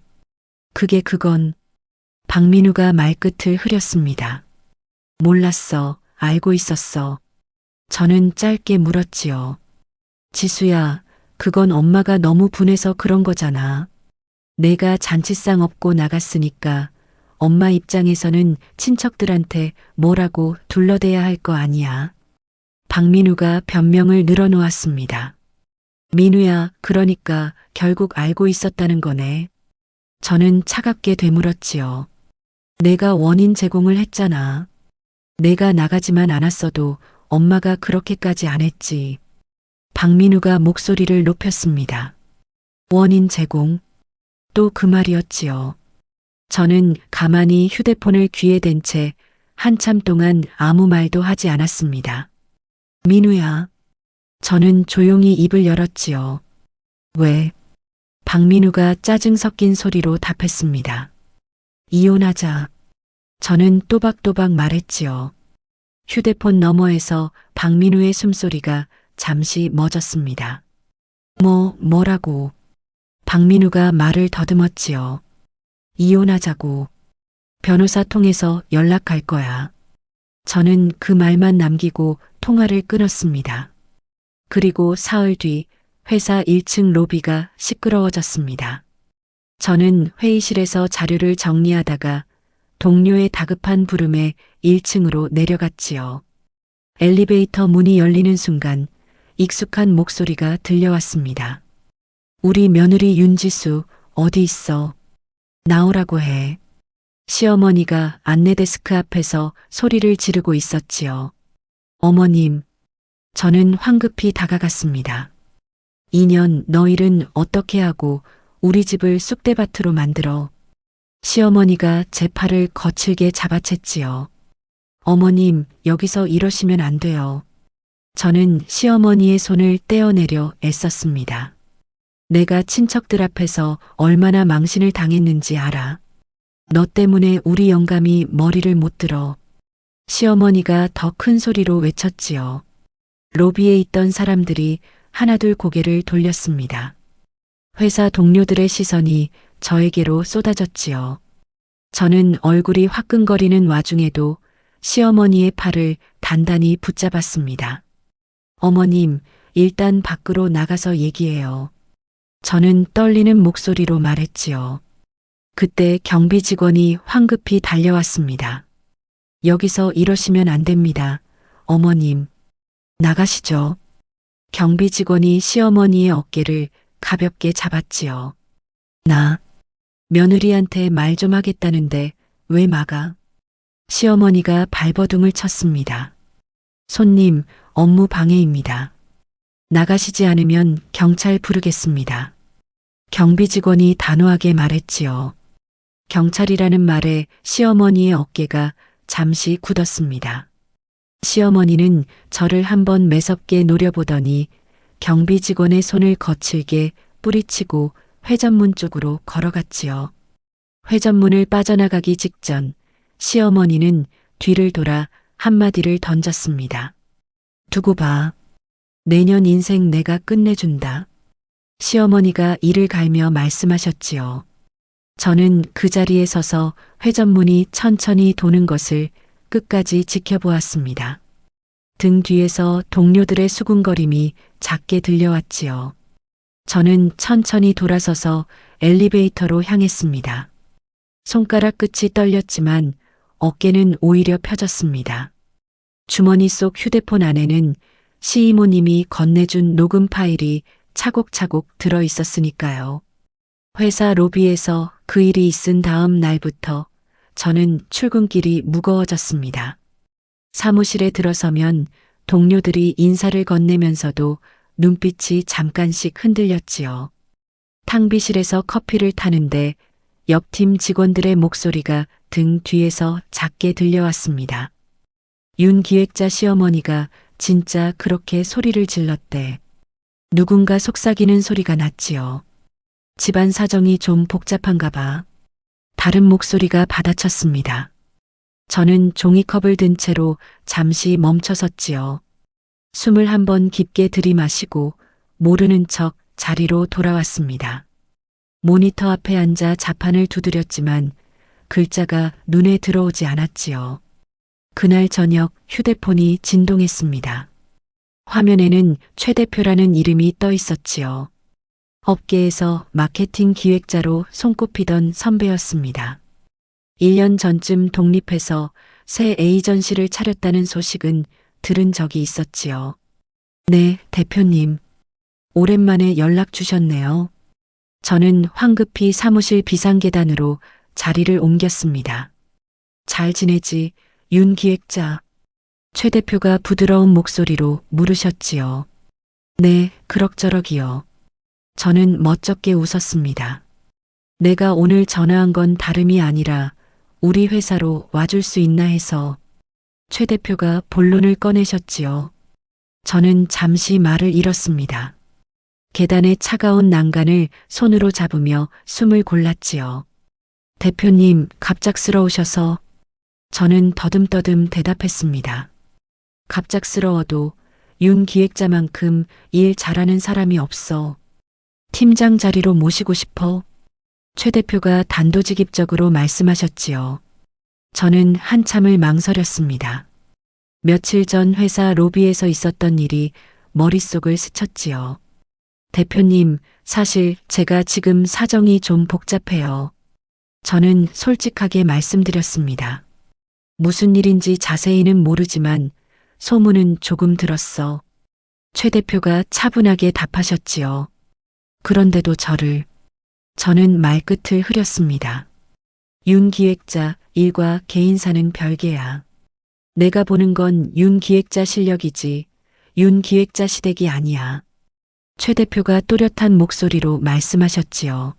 그건 박민우가 말끝을 흐렸습니다. 몰랐어. 알고 있었어. 저는 짧게 물었지요. 지수야, 그건 엄마가 너무 분해서 그런 거잖아. 내가 잔치상 업고 나갔으니까 엄마 입장에서는 친척들한테 뭐라고 둘러대야 할 거 아니야. 박민우가 변명을 늘어놓았습니다. 민우야, 그러니까 결국 알고 있었다는 거네. 저는 차갑게 되물었지요. 내가 원인 제공을 했잖아. 내가 나가지만 않았어도 엄마가 그렇게까지 안 했지. 박민우가 목소리를 높였습니다. 원인 제공? 또 그 말이었지요. 저는 가만히 휴대폰을 귀에 댄 채 한참 동안 아무 말도 하지 않았습니다. 민우야. 저는 조용히 입을 열었지요. 왜? 박민우가 짜증 섞인 소리로 답했습니다. 이혼하자. 저는 또박또박 말했지요. 휴대폰 너머에서 박민우의 숨소리가 잠시 멎었습니다. 뭐라고? 박민우가 말을 더듬었지요. 이혼하자고. 변호사 통해서 연락할 거야. 저는 그 말만 남기고 통화를 끊었습니다. 그리고 사흘 뒤 회사 1층 로비가 시끄러워졌습니다. 저는 회의실에서 자료를 정리하다가 동료의 다급한 부름에 1층으로 내려갔지요. 엘리베이터 문이 열리는 순간 익숙한 목소리가 들려왔습니다. 우리 며느리 윤지수 어디 있어? 나오라고 해. 시어머니가 안내데스크 앞에서 소리를 지르고 있었지요. 어머님. 저는 황급히 다가갔습니다. 2년 너 일은 어떻게 하고 우리 집을 쑥대밭으로 만들어. 시어머니가 제 팔을 거칠게 잡아챘지요. 어머님, 여기서 이러시면 안 돼요. 저는 시어머니의 손을 떼어내려 애썼습니다. 내가 친척들 앞에서 얼마나 망신을 당했는지 알아. 너 때문에 우리 영감이 머리를 못 들어. 시어머니가 더 큰 소리로 외쳤지요. 로비에 있던 사람들이 하나둘 고개를 돌렸습니다. 회사 동료들의 시선이 저에게로 쏟아졌지요. 저는 얼굴이 화끈거리는 와중에도 시어머니의 팔을 단단히 붙잡았습니다. 어머님, 일단 밖으로 나가서 얘기해요. 저는 떨리는 목소리로 말했지요. 그때 경비 직원이 황급히 달려왔습니다. 여기서 이러시면 안 됩니다. 어머님, 나가시죠. 경비 직원이 시어머니의 어깨를 가볍게 잡았지요. 나 며느리한테 말 좀 하겠다는데 왜 막아? 시어머니가 발버둥을 쳤습니다. 손님, 업무 방해입니다. 나가시지 않으면 경찰 부르겠습니다. 경비 직원이 단호하게 말했지요. 경찰이라는 말에 시어머니의 어깨가 잠시 굳었습니다. 시어머니는 저를 한번 매섭게 노려보더니 경비 직원의 손을 거칠게 뿌리치고 회전문 쪽으로 걸어갔지요. 회전문을 빠져나가기 직전 시어머니는 뒤를 돌아 한마디를 던졌습니다. 두고 봐. 내년 인생 내가 끝내준다. 시어머니가 이를 갈며 말씀하셨지요. 저는 그 자리에 서서 회전문이 천천히 도는 것을 끝까지 지켜보았습니다. 등 뒤에서 동료들의 수군거림이 작게 들려왔지요. 저는 천천히 돌아서서 엘리베이터로 향했습니다. 손가락 끝이 떨렸지만 어깨는 오히려 펴졌습니다. 주머니 속 휴대폰 안에는 시이모님이 건네준 녹음 파일이 차곡차곡 들어 있었으니까요. 회사 로비에서 그 일이 있은 다음 날부터 저는 출근길이 무거워졌습니다. 사무실에 들어서면 동료들이 인사를 건네면서도 눈빛이 잠깐씩 흔들렸지요. 탕비실에서 커피를 타는데 옆팀 직원들의 목소리가 등 뒤에서 작게 들려왔습니다. 윤 기획자 시어머니가 진짜 그렇게 소리를 질렀대. 누군가 속삭이는 소리가 났지요. 집안 사정이 좀 복잡한가 봐. 다른 목소리가 받아쳤습니다. 저는 종이컵을 든 채로 잠시 멈춰섰지요. 숨을 한번 깊게 들이마시고 모르는 척 자리로 돌아왔습니다. 모니터 앞에 앉아 자판을 두드렸지만 글자가 눈에 들어오지 않았지요. 그날 저녁 휴대폰이 진동했습니다. 화면에는 최 대표라는 이름이 떠 있었지요. 업계에서 마케팅 기획자로 손꼽히던 선배였습니다. 1년 전쯤 독립해서 새 에이전시를 차렸다는 소식은 들은 적이 있었지요. 네, 대표님. 오랜만에 연락 주셨네요. 저는 황급히 사무실 비상계단으로 자리를 옮겼습니다. 잘 지내지, 윤 기획자. 최 대표가 부드러운 목소리로 물으셨지요. 네, 그럭저럭이요. 저는 멋쩍게 웃었습니다. 내가 오늘 전화한 건 다름이 아니라 우리 회사로 와줄 수 있나 해서. 최 대표가 본론을 꺼내셨지요. 저는 잠시 말을 잃었습니다. 계단의 차가운 난간을 손으로 잡으며 숨을 골랐지요. 대표님, 갑작스러우셔서. 저는 더듬더듬 대답했습니다. 갑작스러워도 윤 기획자만큼 일 잘하는 사람이 없어. 팀장 자리로 모시고 싶어. 최 대표가 단도직입적으로 말씀하셨지요. 저는 한참을 망설였습니다. 며칠 전 회사 로비에서 있었던 일이 머릿속을 스쳤지요. 대표님, 사실 제가 지금 사정이 좀 복잡해요. 저는 솔직하게 말씀드렸습니다. 무슨 일인지 자세히는 모르지만 소문은 조금 들었어. 최 대표가 차분하게 답하셨지요. 그런데도 저는 말끝을 흐렸습니다. 윤 기획자, 일과 개인사는 별개야. 내가 보는 건 윤 기획자 실력이지, 윤 기획자 시댁이 아니야. 최 대표가 또렷한 목소리로 말씀하셨지요.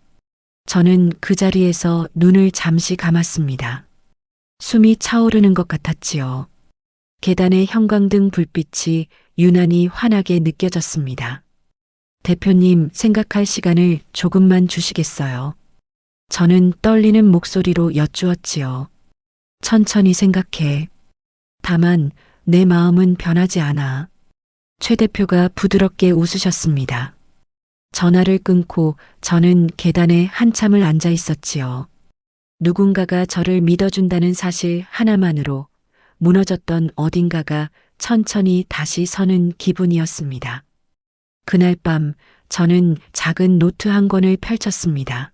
저는 그 자리에서 눈을 잠시 감았습니다. 숨이 차오르는 것 같았지요. 계단의 형광등 불빛이 유난히 환하게 느껴졌습니다. 대표님, 생각할 시간을 조금만 주시겠어요? 저는 떨리는 목소리로 여쭈었지요. 천천히 생각해. 다만 내 마음은 변하지 않아. 최 대표가 부드럽게 웃으셨습니다. 전화를 끊고 저는 계단에 한참을 앉아 있었지요. 누군가가 저를 믿어준다는 사실 하나만으로 무너졌던 어딘가가 천천히 다시 서는 기분이었습니다. 그날 밤 저는 작은 노트 한 권을 펼쳤습니다.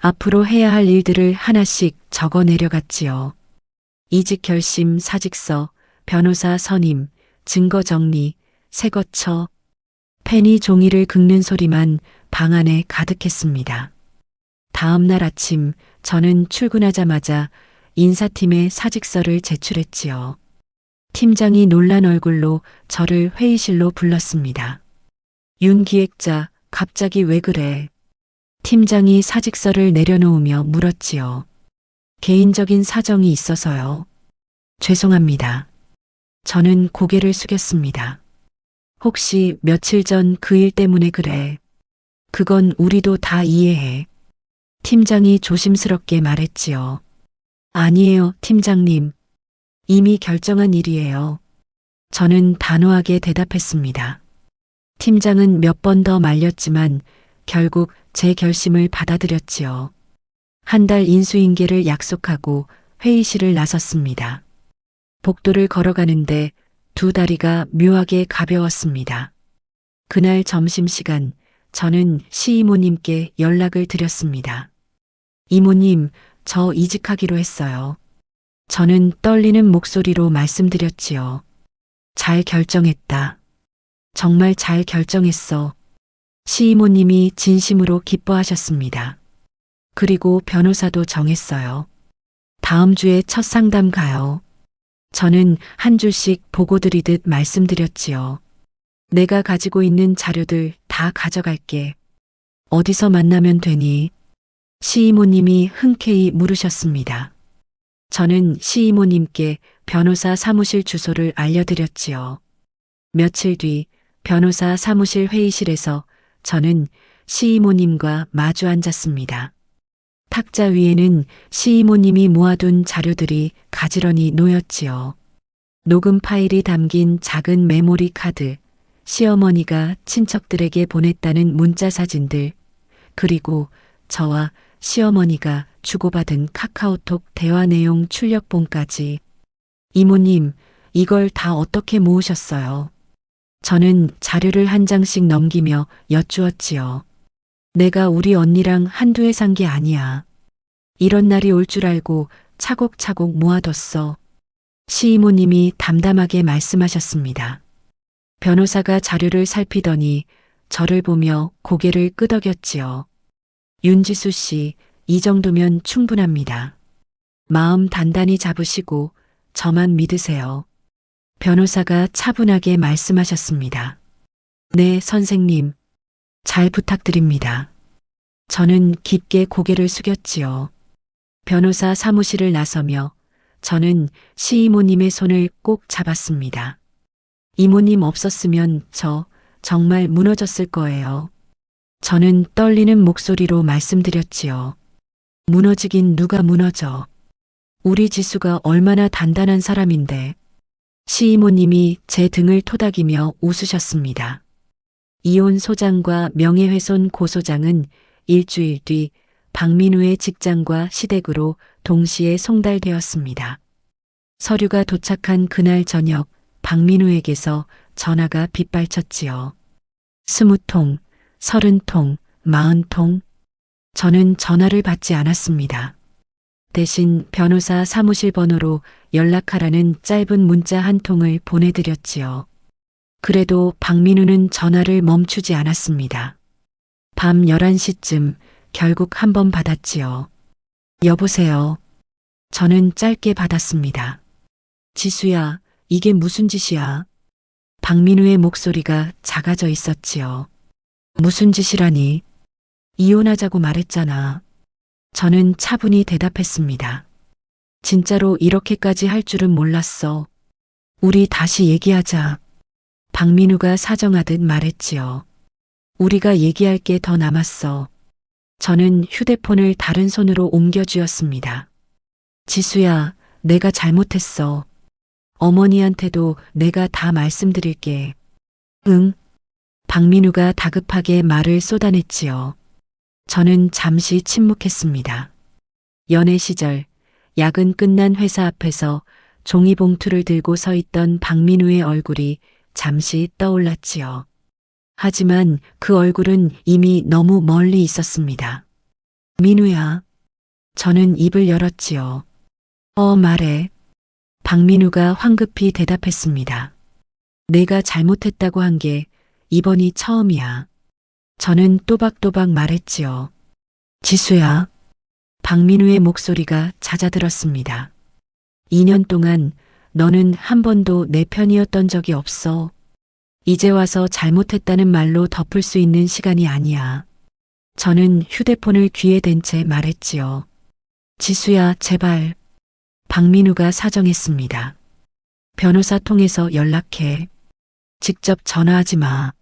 앞으로 해야 할 일들을 하나씩 적어 내려갔지요. 이직 결심 사직서, 변호사 선임, 증거 정리, 새거처. 펜이 종이를 긁는 소리만 방 안에 가득했습니다. 다음 날 아침 저는 출근하자마자 인사팀에 사직서를 제출했지요. 팀장이 놀란 얼굴로 저를 회의실로 불렀습니다. 윤 기획자, 갑자기 왜 그래? 팀장이 사직서를 내려놓으며 물었지요. 개인적인 사정이 있어서요. 죄송합니다. 저는 고개를 숙였습니다. 혹시 며칠 전 그 일 때문에 그래? 그건 우리도 다 이해해. 팀장이 조심스럽게 말했지요. 아니에요, 팀장님. 이미 결정한 일이에요. 저는 단호하게 대답했습니다. 팀장은 몇 번 더 말렸지만 결국 제 결심을 받아들였지요. 한 달 인수인계를 약속하고 회의실을 나섰습니다. 복도를 걸어가는데 두 다리가 묘하게 가벼웠습니다. 그날 점심시간 저는 시이모님께 연락을 드렸습니다. 이모님, 저 이직하기로 했어요. 저는 떨리는 목소리로 말씀드렸지요. 잘 결정했다. 정말 잘 결정했어. 시이모님이 진심으로 기뻐하셨습니다. 그리고 변호사도 정했어요. 다음 주에 첫 상담 가요. 저는 한 줄씩 보고 드리듯 말씀드렸지요. 내가 가지고 있는 자료들 다 가져갈게. 어디서 만나면 되니? 시이모님이 흔쾌히 물으셨습니다. 저는 시이모님께 변호사 사무실 주소를 알려드렸지요. 며칠 뒤 변호사 사무실 회의실에서 저는 시이모님과 마주 앉았습니다. 탁자 위에는 시이모님이 모아둔 자료들이 가지런히 놓였지요. 녹음 파일이 담긴 작은 메모리 카드, 시어머니가 친척들에게 보냈다는 문자 사진들, 그리고 저와 시어머니가 주고받은 카카오톡 대화 내용 출력본까지. 이모님, 이걸 다 어떻게 모으셨어요? 저는 자료를 한 장씩 넘기며 여쭈었지요. 내가 우리 언니랑 한두 해 산 게 아니야. 이런 날이 올 줄 알고 차곡차곡 모아뒀어. 시이모님이 담담하게 말씀하셨습니다. 변호사가 자료를 살피더니 저를 보며 고개를 끄덕였지요. 윤지수 씨, 이 정도면 충분합니다. 마음 단단히 잡으시고 저만 믿으세요. 변호사가 차분하게 말씀하셨습니다. 네, 선생님. 잘 부탁드립니다. 저는 깊게 고개를 숙였지요. 변호사 사무실을 나서며 저는 시이모님의 손을 꼭 잡았습니다. 이모님 없었으면 저 정말 무너졌을 거예요. 저는 떨리는 목소리로 말씀드렸지요. 무너지긴 누가 무너져. 우리 지수가 얼마나 단단한 사람인데. 시이모님이 제 등을 토닥이며 웃으셨습니다. 이혼 소장과 명예훼손 고소장은 일주일 뒤 박민우의 직장과 시댁으로 동시에 송달되었습니다. 서류가 도착한 그날 저녁 박민우에게서 전화가 빗발쳤지요. 20통, 30통, 40통. 저는 전화를 받지 않았습니다. 대신 변호사 사무실 번호로 연락하라는 짧은 문자 한 통을 보내드렸지요. 그래도 박민우는 전화를 멈추지 않았습니다. 밤 11시쯤 결국 한 번 받았지요. 여보세요. 저는 짧게 받았습니다. 지수야, 이게 무슨 짓이야? 박민우의 목소리가 작아져 있었지요. 무슨 짓이라니? 이혼하자고 말했잖아. 저는 차분히 대답했습니다. 진짜로 이렇게까지 할 줄은 몰랐어. 우리 다시 얘기하자. 박민우가 사정하듯 말했지요. 우리가 얘기할 게 더 남았어. 저는 휴대폰을 다른 손으로 옮겨쥐었습니다. 지수야, 내가 잘못했어. 어머니한테도 내가 다 말씀드릴게. 응? 박민우가 다급하게 말을 쏟아냈지요. 저는 잠시 침묵했습니다. 연애 시절 야근 끝난 회사 앞에서 종이봉투를 들고 서 있던 박민우의 얼굴이 잠시 떠올랐지요. 하지만 그 얼굴은 이미 너무 멀리 있었습니다. 민우야. 저는 입을 열었지요. 말해. 박민우가 황급히 대답했습니다. 내가 잘못했다고 한 게 이번이 처음이야. 저는 또박또박 말했지요. 지수야. 박민우의 목소리가 잦아들었습니다. 2년 동안 너는 한 번도 내 편이었던 적이 없어. 이제 와서 잘못했다는 말로 덮을 수 있는 시간이 아니야. 저는 휴대폰을 귀에 댄 채 말했지요. 지수야, 제발. 박민우가 사정했습니다. 변호사 통해서 연락해. 직접 전화하지 마.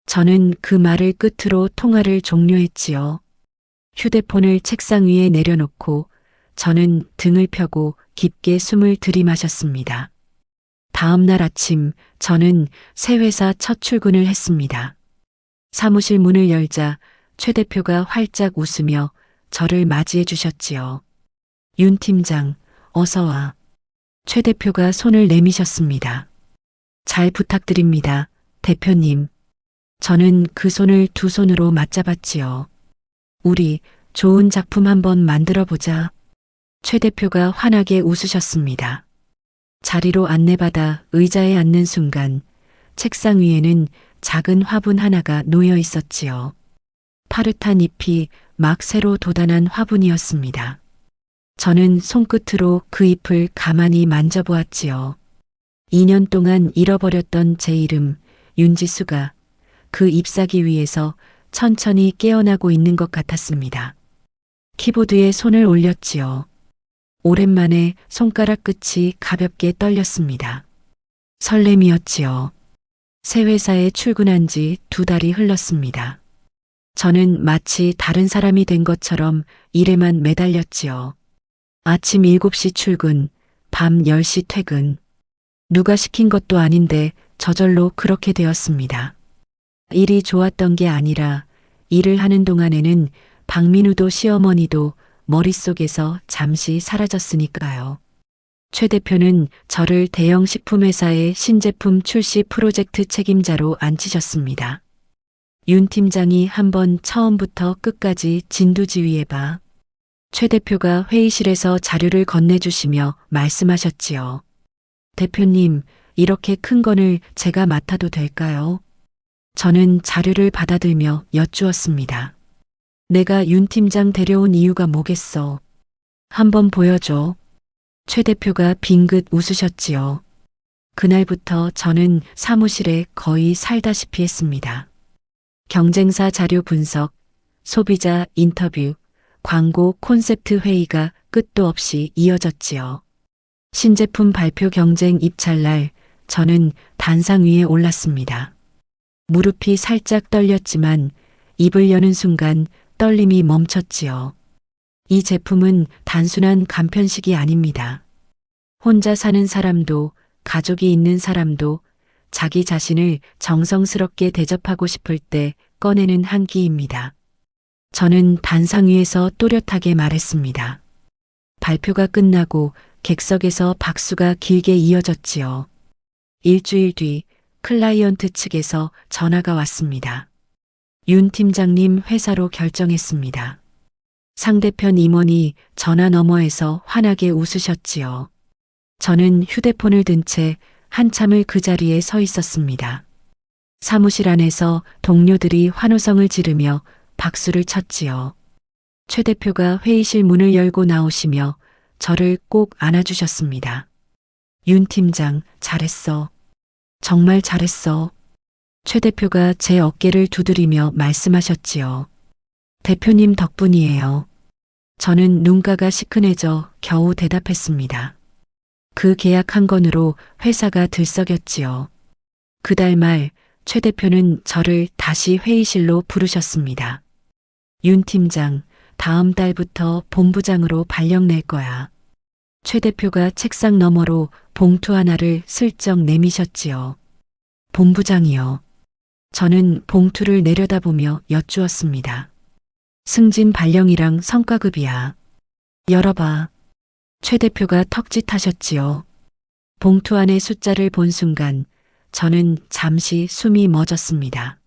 저는 그 말을 끝으로 통화를 종료했지요. 휴대폰을 책상 위에 내려놓고 저는 등을 펴고 깊게 숨을 들이마셨습니다. 다음 날 아침 저는 새 회사 첫 출근을 했습니다. 사무실 문을 열자 최 대표가 활짝 웃으며 저를 맞이해 주셨지요. 윤 팀장, 어서 와. 최 대표가 손을 내미셨습니다. 잘 부탁드립니다, 대표님. 저는 그 손을 두 손으로 맞잡았지요. 우리 좋은 작품 한번 만들어 보자. 최 대표가 환하게 웃으셨습니다. 자리로 안내받아 의자에 앉는 순간 책상 위에는 작은 화분 하나가 놓여 있었지요. 파릇한 잎이 막 새로 돋아난 화분이었습니다. 저는 손끝으로 그 잎을 가만히 만져보았지요. 2년 동안 잃어버렸던 제 이름 윤지수가 그 잎사귀 위에서 천천히 깨어나고 있는 것 같았습니다. 키보드에 손을 올렸지요. 오랜만에 손가락 끝이 가볍게 떨렸습니다. 설렘이었지요. 새 회사에 출근한 지 2달이 흘렀습니다. 저는 마치 다른 사람이 된 것처럼 일에만 매달렸지요. 아침 7시 출근, 밤 10시 퇴근. 누가 시킨 것도 아닌데 저절로 그렇게 되었습니다. 일이 좋았던 게 아니라 일을 하는 동안에는 박민우도 시어머니도 머릿속에서 잠시 사라졌으니까요. 최 대표는 저를 대형 식품회사의 신제품 출시 프로젝트 책임자로 앉히셨습니다. 윤 팀장이 한번 처음부터 끝까지 진두지휘해봐. 최 대표가 회의실에서 자료를 건네주시며 말씀하셨지요. 대표님, 이렇게 큰 건을 제가 맡아도 될까요? 저는 자료를 받아들며 여쭈었습니다. 내가 윤 팀장 데려온 이유가 뭐겠어? 한번 보여줘. 최 대표가 빙긋 웃으셨지요. 그날부터 저는 사무실에 거의 살다시피 했습니다. 경쟁사 자료 분석, 소비자 인터뷰, 광고 콘셉트 회의가 끝도 없이 이어졌지요. 신제품 발표 경쟁 입찰날 저는 단상 위에 올랐습니다. 무릎이 살짝 떨렸지만 입을 여는 순간 떨림이 멈췄지요. 이 제품은 단순한 간편식이 아닙니다. 혼자 사는 사람도 가족이 있는 사람도 자기 자신을 정성스럽게 대접하고 싶을 때 꺼내는 한 끼입니다. 저는 단상 위에서 또렷하게 말했습니다. 발표가 끝나고 객석에서 박수가 길게 이어졌지요. 일주일 뒤 클라이언트 측에서 전화가 왔습니다. 윤 팀장님 회사로 결정했습니다. 상대편 임원이 전화 너머에서 환하게 웃으셨지요. 저는 휴대폰을 든 채 한참을 그 자리에 서 있었습니다. 사무실 안에서 동료들이 환호성을 지르며 박수를 쳤지요. 최 대표가 회의실 문을 열고 나오시며 저를 꼭 안아주셨습니다. 윤 팀장, 잘했어. 정말 잘했어. 최 대표가 제 어깨를 두드리며 말씀하셨지요. 대표님 덕분이에요. 저는 눈가가 시큰해져 겨우 대답했습니다. 그 계약 한 건으로 회사가 들썩였지요. 그달 말 최 대표는 저를 다시 회의실로 부르셨습니다. 윤 팀장, 다음 달부터 본부장으로 발령 낼 거야. 최 대표가 책상 너머로 봉투 하나를 슬쩍 내미셨지요. 본부장이요. 저는 봉투를 내려다보며 여쭈었습니다. 승진 발령이랑 성과급이야. 열어봐. 최 대표가 턱짓하셨지요. 봉투 안의 숫자를 본 순간 저는 잠시 숨이 멎었습니다.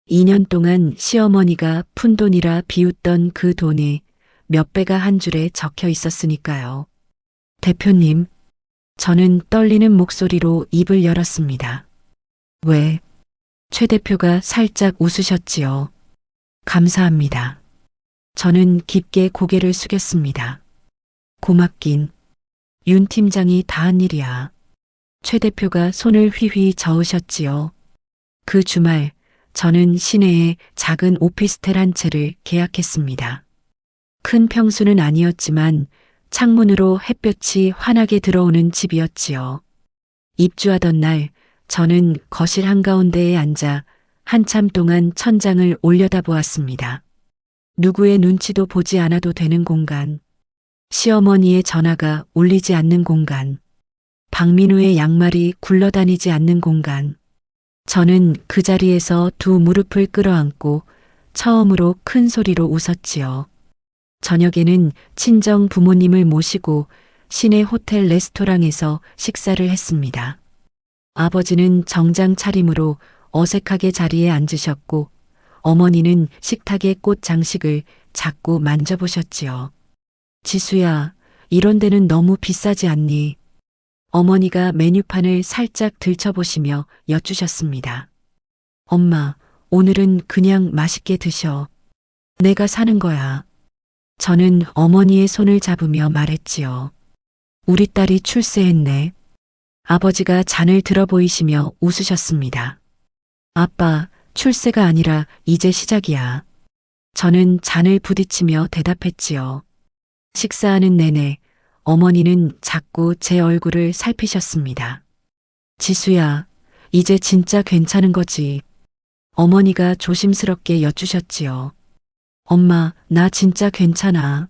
2년 동안 시어머니가 푼돈이라 비웃던 그 돈이 몇 배가 한 줄에 적혀 있었으니까요. 대표님, 저는 떨리는 목소리로 입을 열었습니다. 왜? 최 대표가 살짝 웃으셨지요. 감사합니다. 저는 깊게 고개를 숙였습니다. 고맙긴. 윤 팀장이 다 한 일이야. 최 대표가 손을 휘휘 저으셨지요. 그 주말 저는 시내에 작은 오피스텔 한 채를 계약했습니다. 큰 평수는 아니었지만 창문으로 햇볕이 환하게 들어오는 집이었지요. 입주하던 날 저는 거실 한가운데에 앉아 한참 동안 천장을 올려다보았습니다. 누구의 눈치도 보지 않아도 되는 공간. 시어머니의 전화가 울리지 않는 공간. 박민우의 양말이 굴러다니지 않는 공간. 저는 그 자리에서 두 무릎을 끌어안고 처음으로 큰 소리로 웃었지요. 저녁에는 친정 부모님을 모시고 시내 호텔 레스토랑에서 식사를 했습니다. 아버지는 정장 차림으로 어색하게 자리에 앉으셨고 어머니는 식탁의 꽃 장식을 자꾸 만져보셨지요. 지수야, 이런 데는 너무 비싸지 않니? 어머니가 메뉴판을 살짝 들춰보시며 여쭈셨습니다. 엄마, 오늘은 그냥 맛있게 드셔. 내가 사는 거야. 저는 어머니의 손을 잡으며 말했지요. 우리 딸이 출세했네. 아버지가 잔을 들어 보이시며 웃으셨습니다. 아빠, 출세가 아니라 이제 시작이야. 저는 잔을 부딪히며 대답했지요. 식사하는 내내 어머니는 자꾸 제 얼굴을 살피셨습니다. 지수야, 이제 진짜 괜찮은 거지. 어머니가 조심스럽게 여쭈셨지요. 엄마, 나 진짜 괜찮아.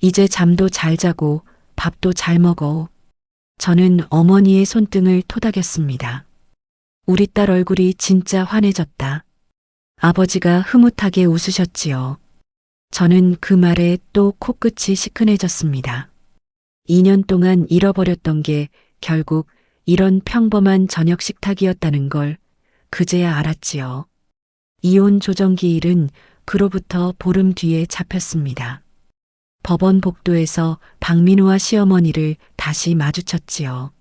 이제 잠도 잘 자고 밥도 잘 먹어. 저는 어머니의 손등을 토닥였습니다. 우리 딸 얼굴이 진짜 환해졌다. 아버지가 흐뭇하게 웃으셨지요. 저는 그 말에 또 코끝이 시큰해졌습니다. 2년 동안 잃어버렸던 게 결국 이런 평범한 저녁 식탁이었다는 걸 그제야 알았지요. 이혼 조정기 일은 그로부터 보름 뒤에 잡혔습니다. 법원 복도에서 박민우와 시어머니를 다시 마주쳤지요.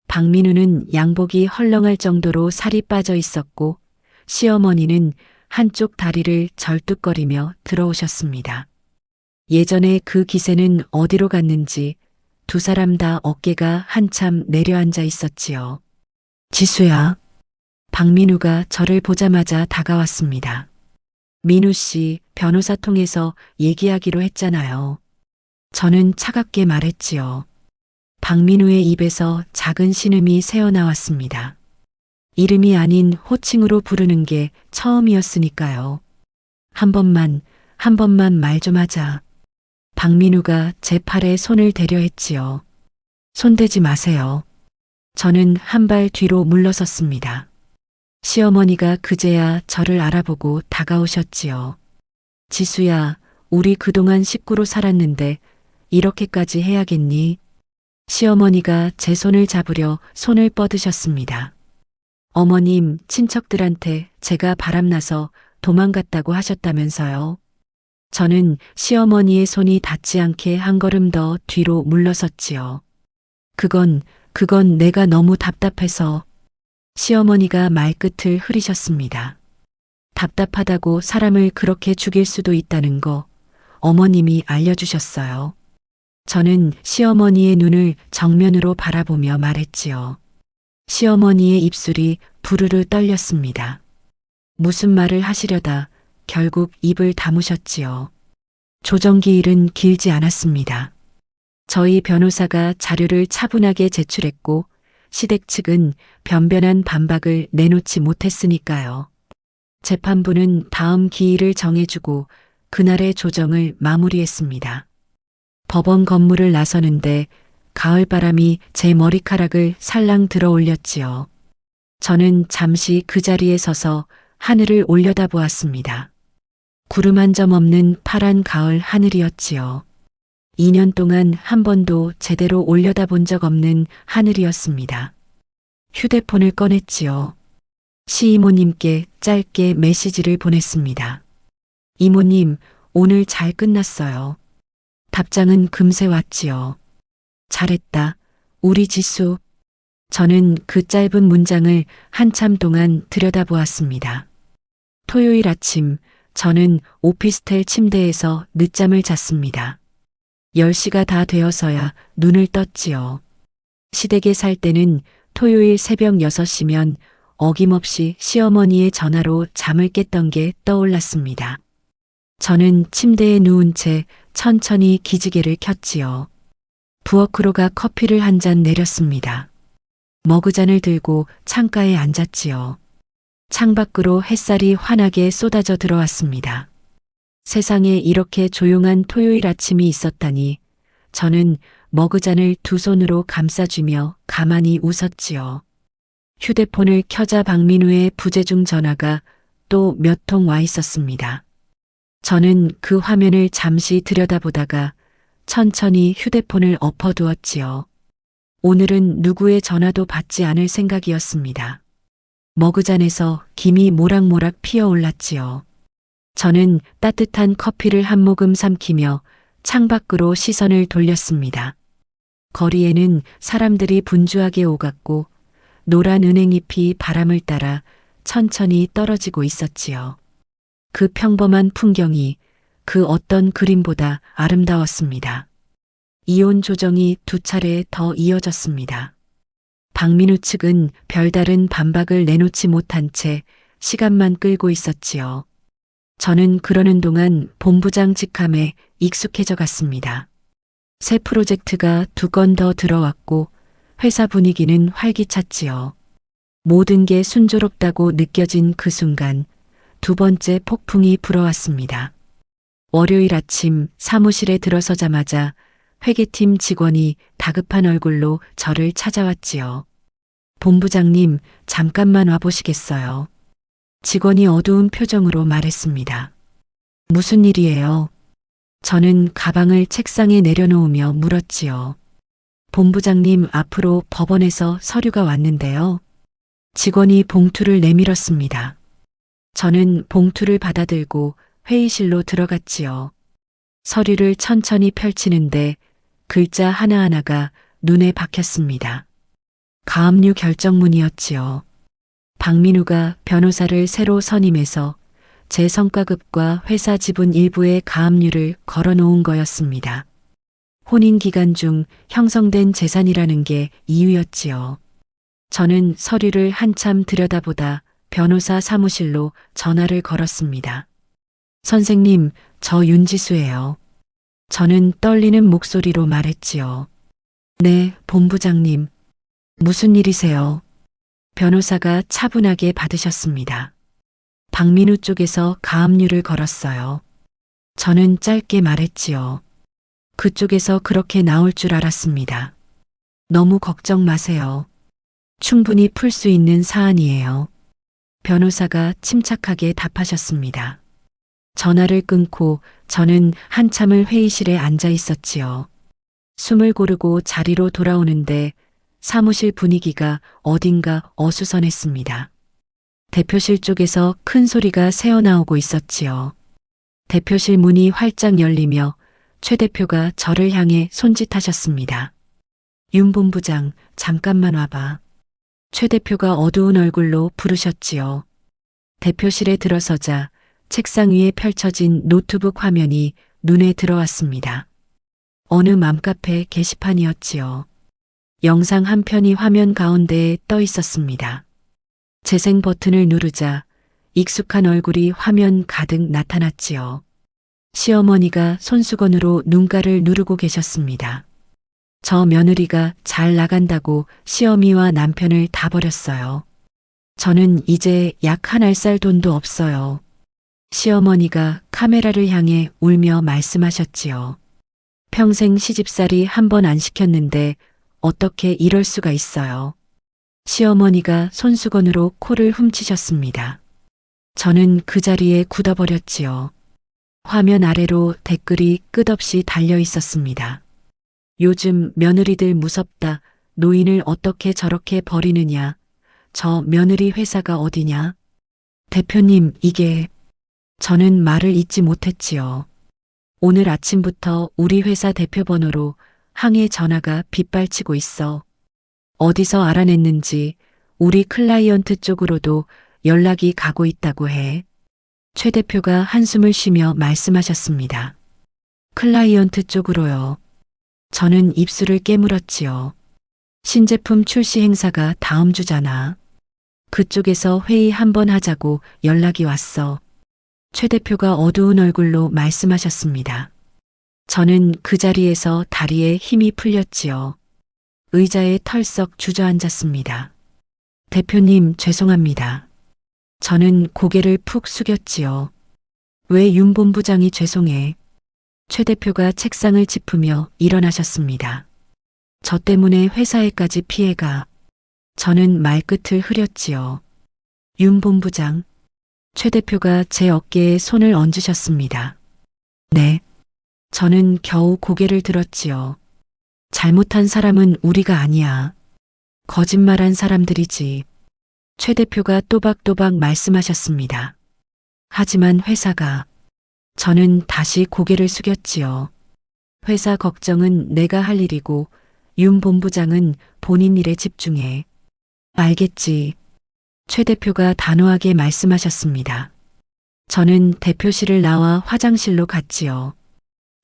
박민우는 양복이 헐렁할 정도로 살이 빠져 있었고 시어머니는 한쪽 다리를 절뚝거리며 들어오셨습니다. 예전에 그 기세는 어디로 갔는지 두 사람 다 어깨가 한참 내려앉아 있었지요. 지수야. 박민우가 저를 보자마자 다가왔습니다. 민우 씨, 변호사 통해서 얘기하기로 했잖아요. 저는 차갑게 말했지요. 박민우의 입에서 작은 신음이 새어나왔습니다. 이름이 아닌 호칭으로 부르는 게 처음이었으니까요. 한 번만 말 좀 하자. 박민우가 제 팔에 손을 대려 했지요. 손대지 마세요. 저는 한 발 뒤로 물러섰습니다. 시어머니가 그제야 저를 알아보고 다가오셨지요. 지수야, 우리 그동안 식구로 살았는데 이렇게까지 해야겠니? 시어머니가 제 손을 잡으려 손을 뻗으셨습니다. 어머님, 친척들한테 제가 바람나서 도망갔다고 하셨다면서요. 저는 시어머니의 손이 닿지 않게 한 걸음 더 뒤로 물러섰지요. 그건 내가 너무 답답해서. 시어머니가 말끝을 흐리셨습니다. 답답하다고 사람을 그렇게 죽일 수도 있다는 거 어머님이 알려주셨어요. 저는 시어머니의 눈을 정면으로 바라보며 말했지요. 시어머니의 입술이 부르르 떨렸습니다. 무슨 말을 하시려다 결국 입을 다무셨지요. 조정기 일은 길지 않았습니다. 저희 변호사가 자료를 차분하게 제출했고 시댁 측은 변변한 반박을 내놓지 못했으니까요. 재판부는 다음 기일을 정해주고 그날의 조정을 마무리했습니다. 법원 건물을 나서는데 가을바람이 제 머리카락을 살랑 들어 올렸지요. 저는 잠시 그 자리에 서서 하늘을 올려다보았습니다. 구름 한 점 없는 파란 가을 하늘이었지요. 2년 동안 한 번도 제대로 올려다본 적 없는 하늘이었습니다. 휴대폰을 꺼냈지요. 시이모님께 짧게 메시지를 보냈습니다. 이모님, 오늘 잘 끝났어요. 답장은 금세 왔지요. 잘했다, 우리 지수. 저는 그 짧은 문장을 한참 동안 들여다보았습니다. 토요일 아침, 저는 오피스텔 침대에서 늦잠을 잤습니다. 10시가 다 되어서야 눈을 떴지요. 시댁에 살 때는 토요일 새벽 6시면 어김없이 시어머니의 전화로 잠을 깼던 게 떠올랐습니다. 저는 침대에 누운 채 천천히 기지개를 켰지요. 부엌으로 가 커피를 한 잔 내렸습니다. 머그잔을 들고 창가에 앉았지요. 창밖으로 햇살이 환하게 쏟아져 들어왔습니다. 세상에 이렇게 조용한 토요일 아침이 있었다니 저는 머그잔을 두 손으로 감싸쥐며 가만히 웃었지요. 휴대폰을 켜자 박민우의 부재중 전화가 또 몇 통 와 있었습니다. 저는 그 화면을 잠시 들여다보다가 천천히 휴대폰을 엎어두었지요. 오늘은 누구의 전화도 받지 않을 생각이었습니다. 머그잔에서 김이 모락모락 피어올랐지요. 저는 따뜻한 커피를 한 모금 삼키며 창밖으로 시선을 돌렸습니다. 거리에는 사람들이 분주하게 오갔고 노란 은행잎이 바람을 따라 천천히 떨어지고 있었지요. 그 평범한 풍경이 그 어떤 그림보다 아름다웠습니다. 이혼 조정이 두 차례 더 이어졌습니다. 박민우 측은 별다른 반박을 내놓지 못한 채 시간만 끌고 있었지요. 저는 그러는 동안 본부장 직함에 익숙해져 갔습니다. 새 프로젝트가 두 건 더 들어왔고 회사 분위기는 활기찼지요. 모든 게 순조롭다고 느껴진 그 순간 두 번째 폭풍이 불어왔습니다. 월요일 아침 사무실에 들어서자마자 회계팀 직원이 다급한 얼굴로 저를 찾아왔지요. 본부장님, 잠깐만 와보시겠어요? 직원이 어두운 표정으로 말했습니다. 무슨 일이에요? 저는 가방을 책상에 내려놓으며 물었지요. 본부장님, 앞으로 법원에서 서류가 왔는데요. 직원이 봉투를 내밀었습니다. 저는 봉투를 받아들고 회의실로 들어갔지요. 서류를 천천히 펼치는데 글자 하나하나가 눈에 박혔습니다. 가압류 결정문이었지요. 박민우가 변호사를 새로 선임해서 제 성과급과 회사 지분 일부의 가압류를 걸어놓은 거였습니다. 혼인 기간 중 형성된 재산이라는 게 이유였지요. 저는 서류를 한참 들여다보다 변호사 사무실로 전화를 걸었습니다. 선생님, 저 윤지수예요. 저는 떨리는 목소리로 말했지요. 네, 본부장님. 무슨 일이세요? 변호사가 차분하게 받으셨습니다. 박민우 쪽에서 가압류를 걸었어요. 저는 짧게 말했지요. 그쪽에서 그렇게 나올 줄 알았습니다. 너무 걱정 마세요. 충분히 풀 수 있는 사안이에요. 변호사가 침착하게 답하셨습니다. 전화를 끊고 저는 한참을 회의실에 앉아 있었지요. 숨을 고르고 자리로 돌아오는데 사무실 분위기가 어딘가 어수선했습니다. 대표실 쪽에서 큰 소리가 새어나오고 있었지요. 대표실 문이 활짝 열리며 최 대표가 저를 향해 손짓하셨습니다. 윤 본부장, 잠깐만 와봐. 최 대표가 어두운 얼굴로 부르셨지요. 대표실에 들어서자 책상 위에 펼쳐진 노트북 화면이 눈에 들어왔습니다. 어느 맘카페 게시판이었지요. 영상 한 편이 화면 가운데에 떠 있었습니다. 재생 버튼을 누르자 익숙한 얼굴이 화면 가득 나타났지요. 시어머니가 손수건으로 눈가를 누르고 계셨습니다. 저 며느리가 잘 나간다고 시어미와 남편을 다 버렸어요. 저는 이제 약 한 알쌀 돈도 없어요. 시어머니가 카메라를 향해 울며 말씀하셨지요. 평생 시집살이 한 번 안 시켰는데 어떻게 이럴 수가 있어요. 시어머니가 손수건으로 코를 훔치셨습니다. 저는 그 자리에 굳어버렸지요. 화면 아래로 댓글이 끝없이 달려 있었습니다. 요즘 며느리들 무섭다. 노인을 어떻게 저렇게 버리느냐. 저 며느리 회사가 어디냐. 대표님, 이게... 저는 말을 잇지 못했지요. 오늘 아침부터 우리 회사 대표 번호로 항해 전화가 빗발치고 있어. 어디서 알아냈는지 우리 클라이언트 쪽으로도 연락이 가고 있다고 해. 최 대표가 한숨을 쉬며 말씀하셨습니다. 클라이언트 쪽으로요. 저는 입술을 깨물었지요. 신제품 출시 행사가 다음 주잖아. 그쪽에서 회의 한번 하자고 연락이 왔어. 최 대표가 어두운 얼굴로 말씀하셨습니다. 저는 그 자리에서 다리에 힘이 풀렸지요. 의자에 털썩 주저앉았습니다. 대표님, 죄송합니다. 저는 고개를 푹 숙였지요. 왜 윤 본부장이 죄송해? 최 대표가 책상을 짚으며 일어나셨습니다. 저 때문에 회사에까지 피해가. 저는 말끝을 흐렸지요. 윤 본부장. 최 대표가 제 어깨에 손을 얹으셨습니다. 네. 저는 겨우 고개를 들었지요. 잘못한 사람은 우리가 아니야. 거짓말한 사람들이지. 최 대표가 또박또박 말씀하셨습니다. 하지만 회사가... 저는 다시 고개를 숙였지요. 회사 걱정은 내가 할 일이고 윤 본부장은 본인 일에 집중해. 알겠지. 최 대표가 단호하게 말씀하셨습니다. 저는 대표실을 나와 화장실로 갔지요.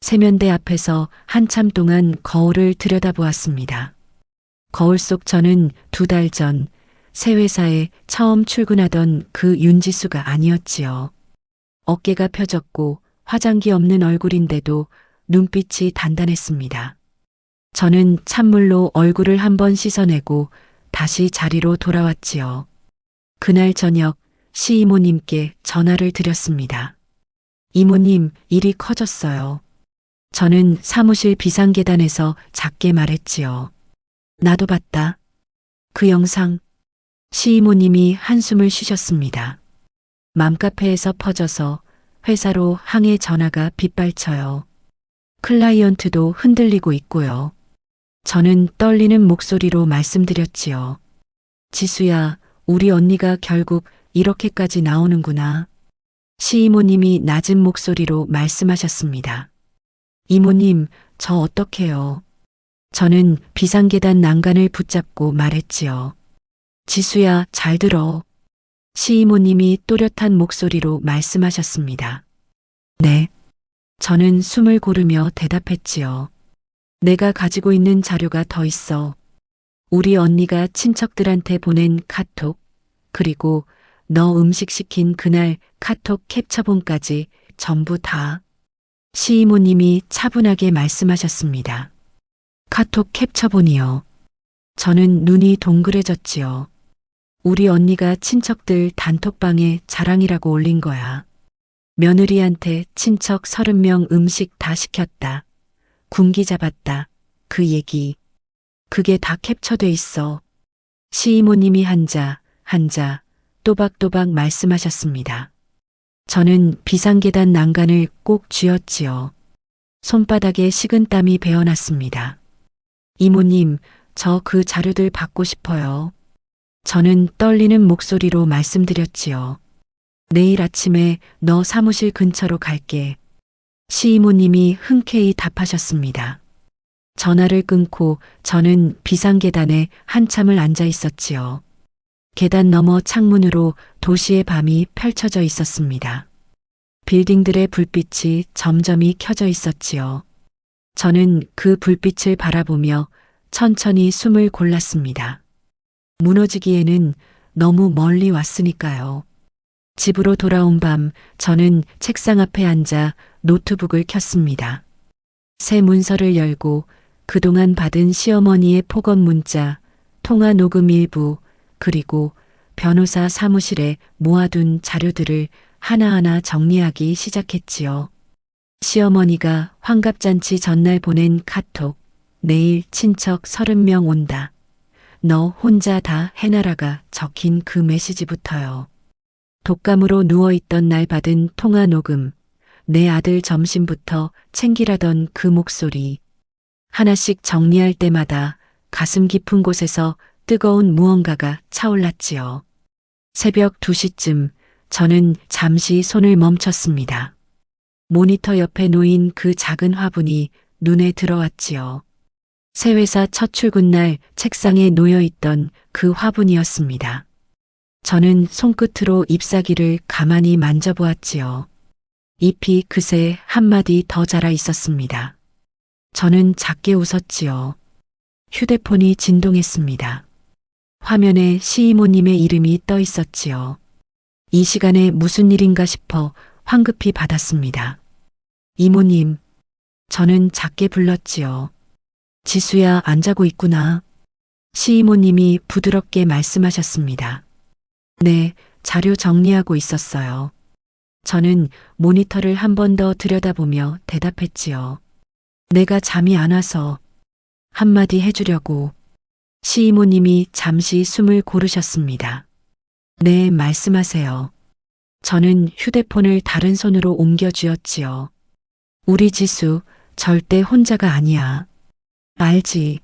세면대 앞에서 한참 동안 거울을 들여다보았습니다. 거울 속 저는 2달 전 새 회사에 처음 출근하던 그 윤지수가 아니었지요. 어깨가 펴졌고 화장기 없는 얼굴인데도 눈빛이 단단했습니다. 저는 찬물로 얼굴을 한번 씻어내고 다시 자리로 돌아왔지요. 그날 저녁 시이모님께 전화를 드렸습니다. 이모님, 일이 커졌어요. 저는 사무실 비상계단에서 작게 말했지요. 나도 봤다. 그 영상. 시이모님이 한숨을 쉬셨습니다. 맘카페에서 퍼져서 회사로 항해 전화가 빗발쳐요. 클라이언트도 흔들리고 있고요. 저는 떨리는 목소리로 말씀드렸지요. 지수야, 우리 언니가 결국 이렇게까지 나오는구나. 시이모님이 낮은 목소리로 말씀하셨습니다. 이모님, 저 어떡해요? 저는 비상계단 난간을 붙잡고 말했지요. 지수야, 잘 들어. 시이모님이 또렷한 목소리로 말씀하셨습니다. 네. 저는 숨을 고르며 대답했지요. 내가 가지고 있는 자료가 더 있어. 우리 언니가 친척들한테 보낸 카톡, 그리고 너 음식 시킨 그날 카톡 캡처본까지 전부 다. 시이모님이 차분하게 말씀하셨습니다. 카톡 캡처본이요. 저는 눈이 동그래졌지요. 우리 언니가 친척들 단톡방에 자랑이라고 올린 거야. 며느리한테 친척 30명 음식 다 시켰다. 군기 잡았다. 그 얘기. 그게 다 캡처돼 있어. 시이모님이 한자 또박또박 말씀하셨습니다. 저는 비상계단 난간을 꼭 쥐었지요. 손바닥에 식은땀이 배어났습니다. 이모님, 저 그 자료들 받고 싶어요. 저는 떨리는 목소리로 말씀드렸지요. 내일 아침에 너 사무실 근처로 갈게. 시이모님이 흔쾌히 답하셨습니다. 전화를 끊고 저는 비상계단에 한참을 앉아 있었지요. 계단 너머 창문으로 도시의 밤이 펼쳐져 있었습니다. 빌딩들의 불빛이 점점이 켜져 있었지요. 저는 그 불빛을 바라보며 천천히 숨을 골랐습니다. 무너지기에는 너무 멀리 왔으니까요. 집으로 돌아온 밤 저는 책상 앞에 앉아 노트북을 켰습니다. 새 문서를 열고 그동안 받은 시어머니의 폭언 문자, 통화 녹음 일부, 그리고 변호사 사무실에 모아둔 자료들을 하나하나 정리하기 시작했지요. 시어머니가 환갑잔치 전날 보낸 카톡, 내일 친척 30명 온다. 너 혼자 다 해나라가 적힌 그 메시지부터요. 독감으로 누워있던 날 받은 통화 녹음, 내 아들 점심부터 챙기라던 그 목소리. 하나씩 정리할 때마다 가슴 깊은 곳에서 뜨거운 무언가가 차올랐지요. 새벽 2시쯤 저는 잠시 손을 멈췄습니다. 모니터 옆에 놓인 그 작은 화분이 눈에 들어왔지요. 새 회사 첫 출근날 책상에 놓여있던 그 화분이었습니다. 저는 손끝으로 잎사귀를 가만히 만져보았지요. 잎이 그새 한마디 더 자라 있었습니다. 저는 작게 웃었지요. 휴대폰이 진동했습니다. 화면에 시이모님의 이름이 떠 있었지요. 이 시간에 무슨 일인가 싶어 황급히 받았습니다. 이모님, 저는 작게 불렀지요. 지수야, 안 자고 있구나. 시이모님이 부드럽게 말씀하셨습니다. 네, 자료 정리하고 있었어요. 저는 모니터를 한 번 더 들여다보며 대답했지요. 내가 잠이 안 와서 한마디 해주려고. 시이모님이 잠시 숨을 고르셨습니다. 네, 말씀하세요. 저는 휴대폰을 다른 손으로 옮겨 쥐었지요. 우리 지수 절대 혼자가 아니야. 알지?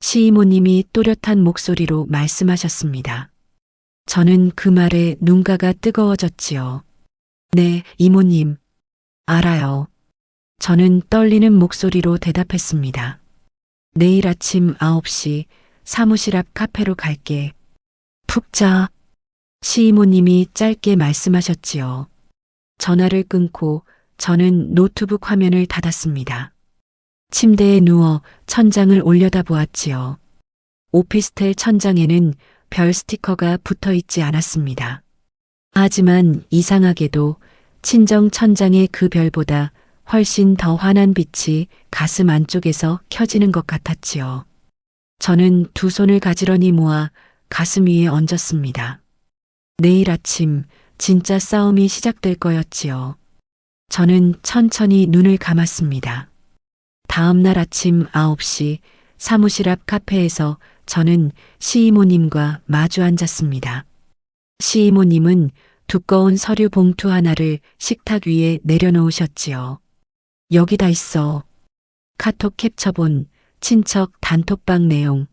시이모님이 또렷한 목소리로 말씀하셨습니다. 저는 그 말에 눈가가 뜨거워졌지요. 네, 이모님. 알아요. 저는 떨리는 목소리로 대답했습니다. 내일 아침 9시 사무실 앞 카페로 갈게. 푹 자. 시이모님이 짧게 말씀하셨지요. 전화를 끊고 저는 노트북 화면을 닫았습니다. 침대에 누워 천장을 올려다보았지요. 오피스텔 천장에는 별 스티커가 붙어 있지 않았습니다. 하지만 이상하게도 친정 천장의 그 별보다 훨씬 더 환한 빛이 가슴 안쪽에서 켜지는 것 같았지요. 저는 두 손을 가지런히 모아 가슴 위에 얹었습니다. 내일 아침 진짜 싸움이 시작될 거였지요. 저는 천천히 눈을 감았습니다. 다음 날 아침 9시 사무실 앞 카페에서 저는 시이모님과 마주 앉았습니다. 시이모님은 두꺼운 서류 봉투 하나를 식탁 위에 내려놓으셨지요. 여기다 있어. 카톡 캡처본 친척 단톡방 내용,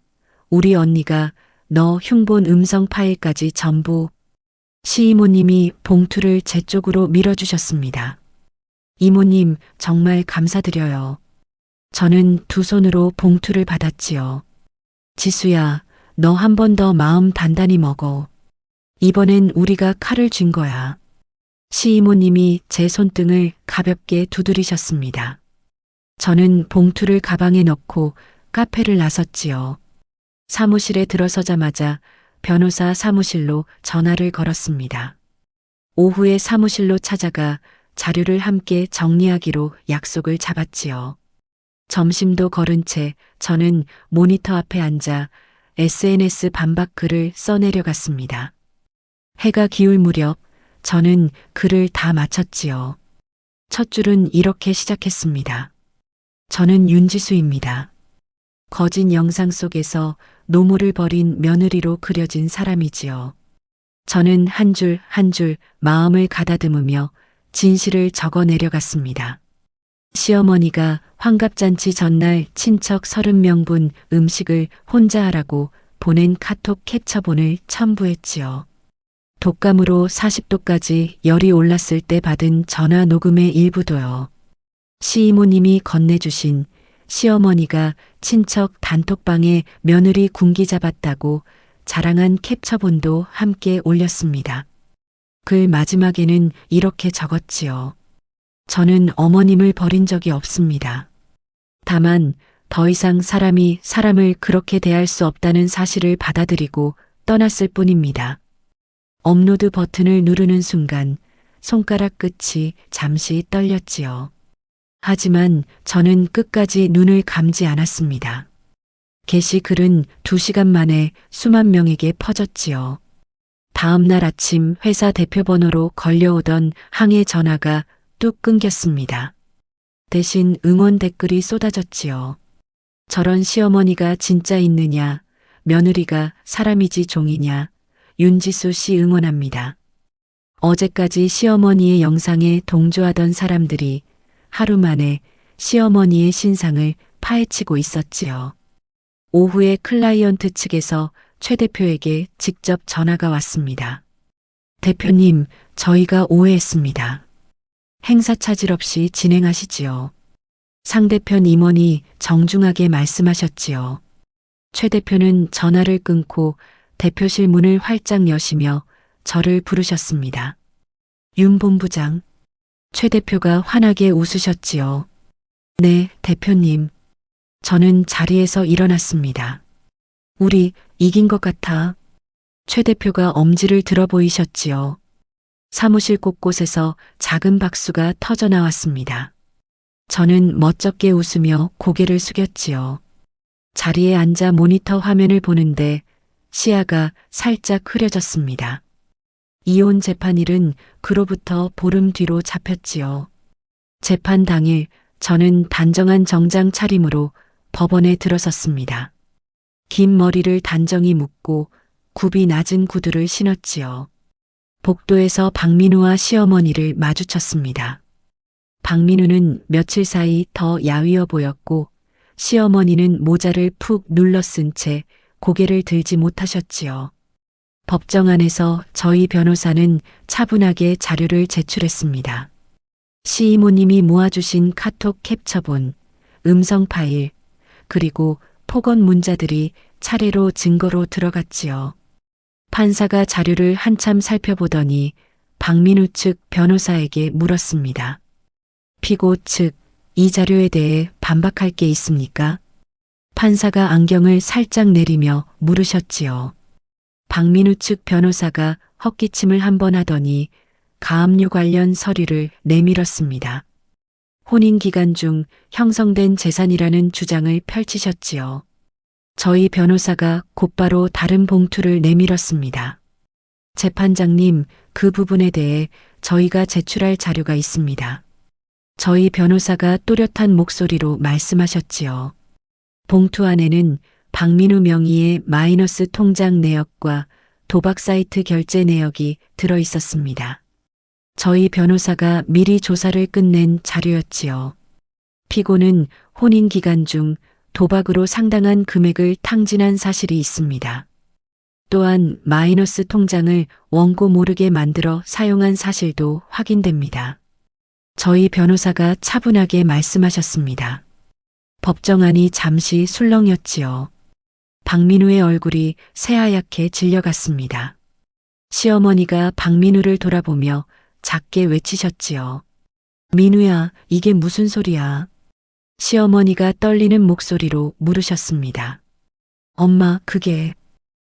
우리 언니가 너 흉본 음성 파일까지 전부. 시이모님이 봉투를 제 쪽으로 밀어주셨습니다. 이모님 정말 감사드려요. 저는 두 손으로 봉투를 받았지요. 지수야, 너 한 번 더 마음 단단히 먹어. 이번엔 우리가 칼을 쥔 거야. 시이모님이 제 손등을 가볍게 두드리셨습니다. 저는 봉투를 가방에 넣고 카페를 나섰지요. 사무실에 들어서자마자 변호사 사무실로 전화를 걸었습니다. 오후에 사무실로 찾아가 자료를 함께 정리하기로 약속을 잡았지요. 점심도 거른 채 저는 모니터 앞에 앉아 SNS 반박 글을 써내려갔습니다. 해가 기울 무렵 저는 글을 다 마쳤지요. 첫 줄은 이렇게 시작했습니다. 저는 윤지수입니다. 거짓 영상 속에서 노모를 버린 며느리로 그려진 사람이지요. 저는 한 줄 한 줄 마음을 가다듬으며 진실을 적어 내려갔습니다. 시어머니가 환갑잔치 전날 친척 30명분 음식을 혼자 하라고 보낸 카톡 캡처본을 첨부했지요. 독감으로 40도까지 열이 올랐을 때 받은 전화 녹음의 일부도요. 시이모님이 건네주신 시어머니가 친척 단톡방에 며느리 군기 잡았다고 자랑한 캡처본도 함께 올렸습니다. 글 마지막에는 이렇게 적었지요. 저는 어머님을 버린 적이 없습니다. 다만 더 이상 사람이 사람을 그렇게 대할 수 없다는 사실을 받아들이고 떠났을 뿐입니다. 업로드 버튼을 누르는 순간 손가락 끝이 잠시 떨렸지요. 하지만 저는 끝까지 눈을 감지 않았습니다. 게시글은 2시간 만에 수만 명에게 퍼졌지요. 다음 날 아침 회사 대표번호로 걸려오던 항해 전화가 뚝 끊겼습니다. 대신 응원 댓글이 쏟아졌지요. 저런 시어머니가 진짜 있느냐, 며느리가 사람이지 종이냐, 윤지수 씨 응원합니다. 어제까지 시어머니의 영상에 동조하던 사람들이 하루 만에 시어머니의 신상을 파헤치고 있었지요. 오후에 클라이언트 측에서 최 대표에게 직접 전화가 왔습니다. 대표님, 저희가 오해했습니다. 행사 차질 없이 진행하시지요. 상대편 임원이 정중하게 말씀하셨지요. 최 대표는 전화를 끊고 대표실 문을 활짝 여시며 저를 부르셨습니다. 윤 본부장. 최 대표가 환하게 웃으셨지요. 네, 대표님. 저는 자리에서 일어났습니다. 우리 이긴 것 같아. 최 대표가 엄지를 들어 보이셨지요. 사무실 곳곳에서 작은 박수가 터져 나왔습니다. 저는 멋쩍게 웃으며 고개를 숙였지요. 자리에 앉아 모니터 화면을 보는데 시야가 살짝 흐려졌습니다. 이혼 재판일은 그로부터 보름 뒤로 잡혔지요. 재판 당일 저는 단정한 정장 차림으로 법원에 들어섰습니다. 긴 머리를 단정히 묶고 굽이 낮은 구두를 신었지요. 복도에서 박민우와 시어머니를 마주쳤습니다. 박민우는 며칠 사이 더 야위어 보였고 시어머니는 모자를 푹 눌러 쓴 채 고개를 들지 못하셨지요. 법정 안에서 저희 변호사는 차분하게 자료를 제출했습니다. 시이모님이 모아주신 카톡 캡처본, 음성 파일, 그리고 폭언 문자들이 차례로 증거로 들어갔지요. 판사가 자료를 한참 살펴보더니 박민우 측 변호사에게 물었습니다. 피고 측, 이 자료에 대해 반박할 게 있습니까? 판사가 안경을 살짝 내리며 물으셨지요. 박민우 측 변호사가 헛기침을 한번 하더니 가압류 관련 서류를 내밀었습니다. 혼인 기간 중 형성된 재산이라는 주장을 펼치셨지요. 저희 변호사가 곧바로 다른 봉투를 내밀었습니다. 재판장님, 그 부분에 대해 저희가 제출할 자료가 있습니다. 저희 변호사가 또렷한 목소리로 말씀하셨지요. 봉투 안에는 박민우 명의의 마이너스 통장 내역과 도박 사이트 결제 내역이 들어 있었습니다. 저희 변호사가 미리 조사를 끝낸 자료였지요. 피고는 혼인 기간 중 도박으로 상당한 금액을 탕진한 사실이 있습니다. 또한 마이너스 통장을 원고 모르게 만들어 사용한 사실도 확인됩니다. 저희 변호사가 차분하게 말씀하셨습니다. 법정안이 잠시 술렁였지요. 박민우의 얼굴이 새하얗게 질려갔습니다. 시어머니가 박민우를 돌아보며 작게 외치셨지요. 민우야, 이게 무슨 소리야? 시어머니가 떨리는 목소리로 물으셨습니다. 엄마, 그게...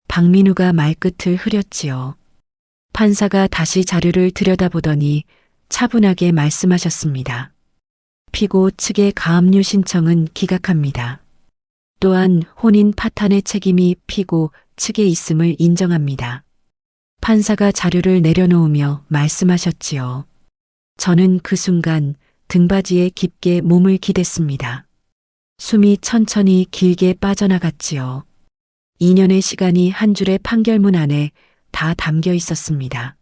박민우가 말끝을 흐렸지요. 판사가 다시 자료를 들여다보더니 차분하게 말씀하셨습니다. 피고 측의 가압류 신청은 기각합니다. 또한 혼인 파탄의 책임이 피고 측에 있음을 인정합니다. 판사가 자료를 내려놓으며 말씀하셨지요. 저는 그 순간 등받이에 깊게 몸을 기댔습니다. 숨이 천천히 길게 빠져나갔지요. 2년의 시간이 한 줄의 판결문 안에 다 담겨 있었습니다.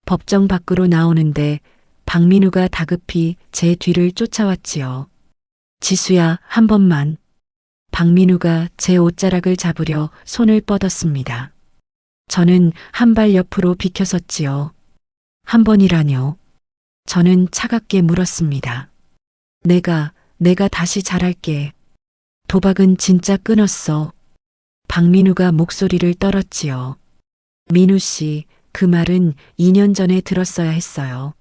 법정 밖으로 나오는데 박민우가 다급히 제 뒤를 쫓아왔지요. 지수야, 한 번만. 박민우가 제 옷자락을 잡으려 손을 뻗었습니다. 저는 한 발 옆으로 비켜섰지요. 한 번이라뇨. 저는 차갑게 물었습니다. 내가 다시 잘할게. 도박은 진짜 끊었어. 박민우가 목소리를 떨었지요. 민우 씨, 그 말은 2년 전에 들었어야 했어요.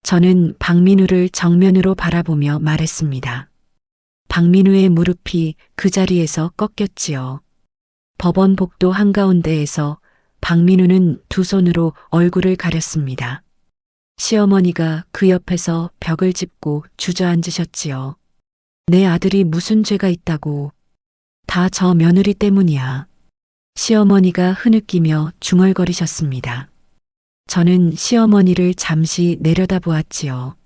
저는 박민우를 정면으로 바라보며 말했습니다. 박민우의 무릎이 그 자리에서 꺾였지요. 법원 복도 한가운데에서 박민우는 두 손으로 얼굴을 가렸습니다. 시어머니가 그 옆에서 벽을 짚고 주저앉으셨지요. 내 아들이 무슨 죄가 있다고. 다 저 며느리 때문이야. 시어머니가 흐느끼며 중얼거리셨습니다. 저는 시어머니를 잠시 내려다보았지요.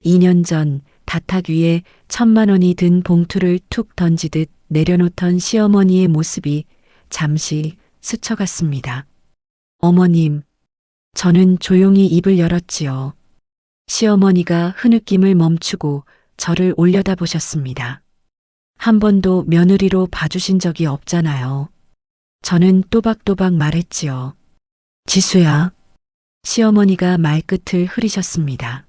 2년 전 다탁 위에 1,000만 원이 든 봉투를 툭 던지듯 내려놓던 시어머니의 모습이 잠시 스쳐갔습니다. 어머님, 저는 조용히 입을 열었지요. 시어머니가 흐느낌을 멈추고 저를 올려다보셨습니다. 한 번도 며느리로 봐주신 적이 없잖아요. 저는 또박또박 말했지요. 지수야. 시어머니가 말끝을 흐리셨습니다.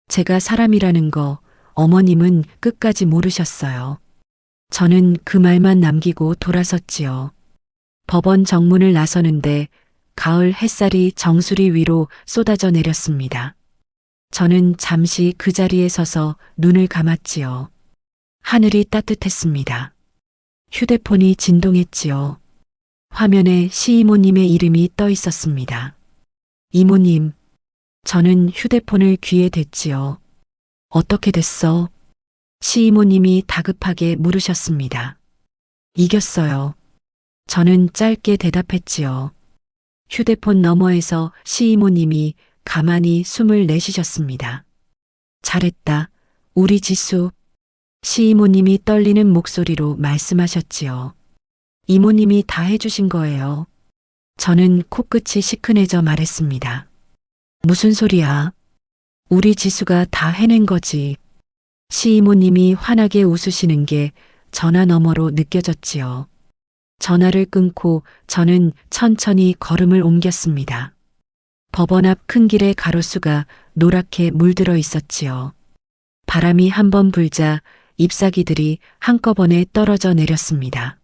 제가 사람이라는 거 어머님은 끝까지 모르셨어요. 저는 그 말만 남기고 돌아섰지요. 법원 정문을 나서는데 가을 햇살이 정수리 위로 쏟아져 내렸습니다. 저는 잠시 그 자리에 서서 눈을 감았지요. 하늘이 따뜻했습니다. 휴대폰이 진동했지요. 화면에 시이모님의 이름이 떠 있었습니다. 이모님, 저는 휴대폰을 귀에 댔지요. 어떻게 됐어? 시이모님이 다급하게 물으셨습니다. 이겼어요. 저는 짧게 대답했지요. 휴대폰 너머에서 시이모님이 가만히 숨을 내쉬셨습니다. 잘했다. 우리 지수. 시이모님이 떨리는 목소리로 말씀하셨지요. 이모님이 다 해주신 거예요. 저는 코끝이 시큰해져 말했습니다. 무슨 소리야? 우리 지수가 다 해낸 거지. 시이모님이 환하게 웃으시는 게 전화 너머로 느껴졌지요. 전화를 끊고 저는 천천히 걸음을 옮겼습니다. 법원 앞 큰 길의 가로수가 노랗게 물들어 있었지요. 바람이 한번 불자 잎사귀들이 한꺼번에 떨어져 내렸습니다.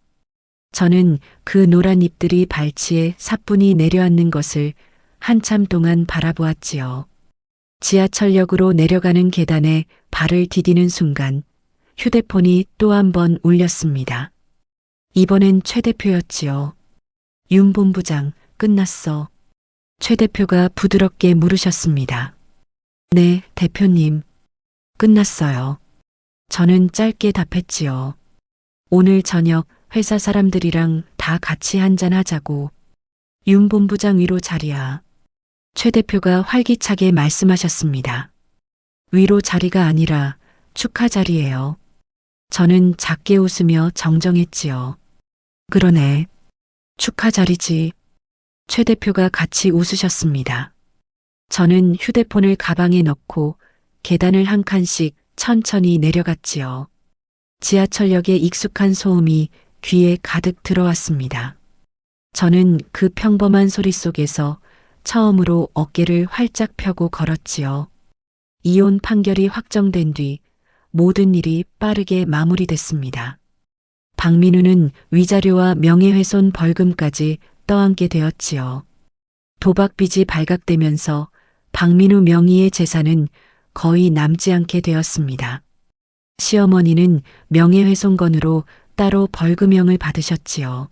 저는 그 노란 잎들이 발치에 사뿐히 내려앉는 것을 한참 동안 바라보았지요. 지하철역으로 내려가는 계단에 발을 디디는 순간 휴대폰이 또 한 번 울렸습니다. 이번엔 최 대표였지요. 윤 본부장, 끝났어. 최 대표가 부드럽게 물으셨습니다. 네, 대표님. 끝났어요. 저는 짧게 답했지요. 오늘 저녁 회사 사람들이랑 다 같이 한잔 하자고. 윤 본부장 위로 자리야. 최 대표가 활기차게 말씀하셨습니다. 위로 자리가 아니라 축하 자리예요. 저는 작게 웃으며 정정했지요. 그러네. 축하 자리지. 최 대표가 같이 웃으셨습니다. 저는 휴대폰을 가방에 넣고 계단을 한 칸씩 천천히 내려갔지요. 지하철역의 익숙한 소음이 귀에 가득 들어왔습니다. 저는 그 평범한 소리 속에서 처음으로 어깨를 활짝 펴고 걸었지요. 이혼 판결이 확정된 뒤 모든 일이 빠르게 마무리됐습니다. 박민우는 위자료와 명예훼손 벌금까지 떠안게 되었지요. 도박 빚이 발각되면서 박민우 명의의 재산은 거의 남지 않게 되었습니다. 시어머니는 명예훼손건으로 따로 벌금형을 받으셨지요.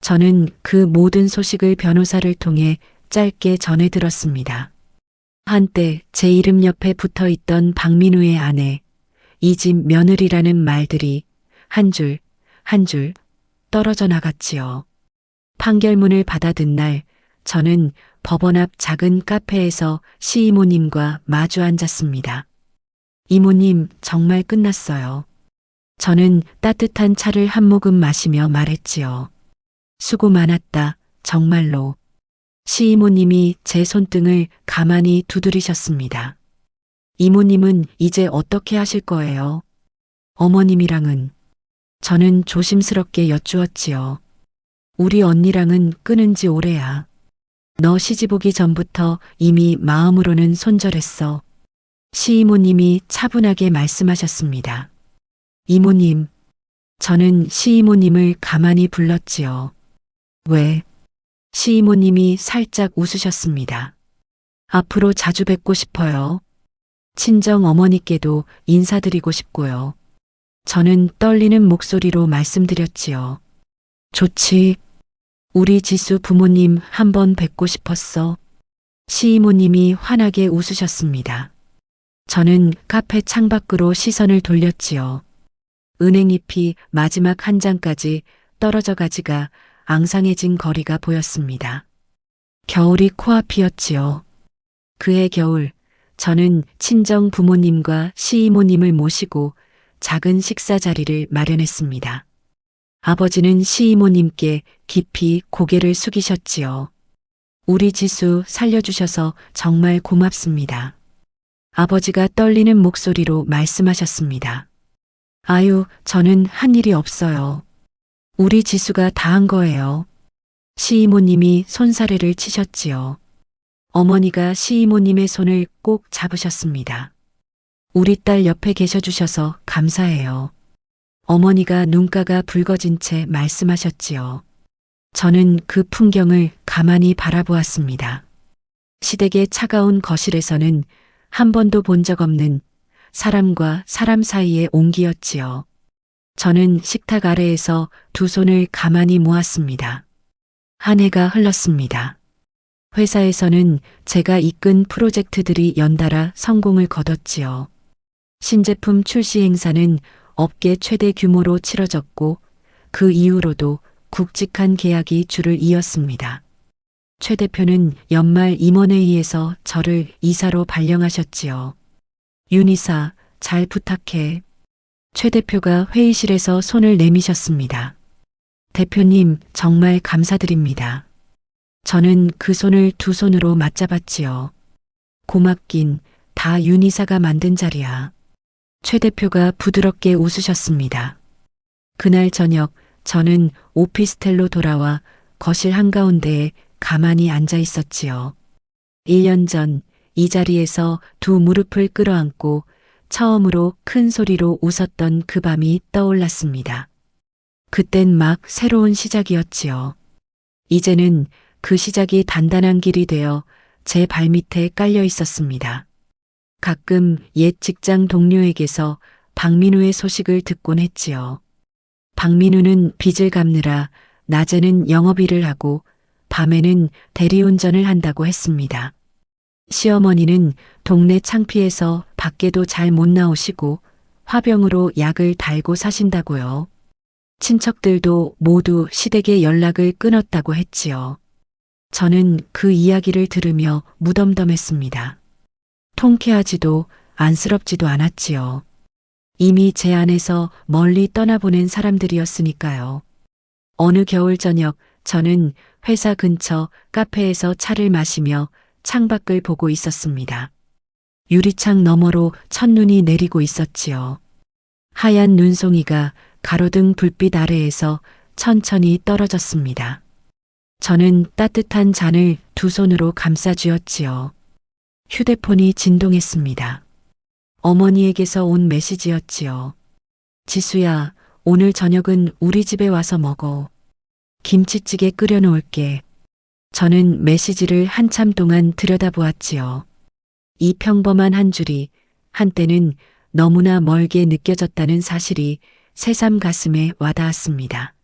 저는 그 모든 소식을 변호사를 통해 짧게 전해 들었습니다. 한때 제 이름 옆에 붙어 있던 박민우의 아내, 이 집 며느리라는 말들이 한 줄 한 줄 떨어져 나갔지요. 판결문을 받아든 날 저는 법원 앞 작은 카페에서 시이모님과 마주 앉았습니다. 이모님, 정말 끝났어요. 저는 따뜻한 차를 한 모금 마시며 말했지요. 수고 많았다, 정말로. 시이모님이 제 손등을 가만히 두드리셨습니다. 이모님은 이제 어떻게 하실 거예요? 어머님이랑은? 저는 조심스럽게 여쭈었지요. 우리 언니랑은 끊은 지 오래야. 너 시집 오기 전부터 이미 마음으로는 손절했어. 시이모님이 차분하게 말씀하셨습니다. 이모님. 저는 시이모님을 가만히 불렀지요. 왜? 시이모님이 살짝 웃으셨습니다. 앞으로 자주 뵙고 싶어요. 친정 어머니께도 인사드리고 싶고요. 저는 떨리는 목소리로 말씀드렸지요. 좋지. 우리 지수 부모님 한번 뵙고 싶었어. 시이모님이 환하게 웃으셨습니다. 저는 카페 창밖으로 시선을 돌렸지요. 은행잎이 마지막 한 장까지 떨어져 가지가 앙상해진 거리가 보였습니다. 겨울이 코앞이었지요. 그해 겨울, 저는 친정 부모님과 시이모님을 모시고 작은 식사 자리를 마련했습니다. 아버지는 시이모님께 깊이 고개를 숙이셨지요. 우리 지수 살려주셔서 정말 고맙습니다. 아버지가 떨리는 목소리로 말씀하셨습니다. 아유, 저는 한 일이 없어요. 우리 지수가 다 한 거예요. 시이모님이 손사래를 치셨지요. 어머니가 시이모님의 손을 꼭 잡으셨습니다. 우리 딸 옆에 계셔주셔서 감사해요. 어머니가 눈가가 붉어진 채 말씀하셨지요. 저는 그 풍경을 가만히 바라보았습니다. 시댁의 차가운 거실에서는 한 번도 본 적 없는 사람과 사람 사이의 온기였지요. 저는 식탁 아래에서 두 손을 가만히 모았습니다. 한 해가 흘렀습니다. 회사에서는 제가 이끈 프로젝트들이 연달아 성공을 거뒀지요. 신제품 출시 행사는 업계 최대 규모로 치러졌고 그 이후로도 굵직한 계약이 줄을 이었습니다. 최 대표는 연말 임원회의에서 저를 이사로 발령하셨지요. 윤이사, 잘 부탁해. 최 대표가 회의실에서 손을 내미셨습니다. 대표님, 정말 감사드립니다. 저는 그 손을 두 손으로 맞잡았지요. 고맙긴, 다 윤이사가 만든 자리야. 최 대표가 부드럽게 웃으셨습니다. 그날 저녁 저는 오피스텔로 돌아와 거실 한가운데에 가만히 앉아 있었지요. 1년 전 이 자리에서 두 무릎을 끌어안고 처음으로 큰 소리로 웃었던 그 밤이 떠올랐습니다. 그땐 막 새로운 시작이었지요. 이제는 그 시작이 단단한 길이 되어 제 발밑에 깔려 있었습니다. 가끔 옛 직장 동료에게서 박민우의 소식을 듣곤 했지요. 박민우는 빚을 갚느라 낮에는 영업일을 하고 밤에는 대리운전을 한다고 했습니다. 시어머니는 동네 창피해서 밖에도 잘 못 나오시고 화병으로 약을 달고 사신다고요. 친척들도 모두 시댁에 연락을 끊었다고 했지요. 저는 그 이야기를 들으며 무덤덤했습니다. 통쾌하지도 안쓰럽지도 않았지요. 이미 제 안에서 멀리 떠나보낸 사람들이었으니까요. 어느 겨울 저녁 저는 회사 근처 카페에서 차를 마시며 창밖을 보고 있었습니다. 유리창 너머로 첫눈이 내리고 있었지요. 하얀 눈송이가 가로등 불빛 아래에서 천천히 떨어졌습니다. 저는 따뜻한 잔을 두 손으로 감싸 쥐었지요. 휴대폰이 진동했습니다. 어머니에게서 온 메시지였지요. 지수야, 오늘 저녁은 우리 집에 와서 먹어. 김치찌개 끓여놓을게. 저는 메시지를 한참 동안 들여다보았지요. 이 평범한 한 줄이 한때는 너무나 멀게 느껴졌다는 사실이 새삼 가슴에 와닿았습니다.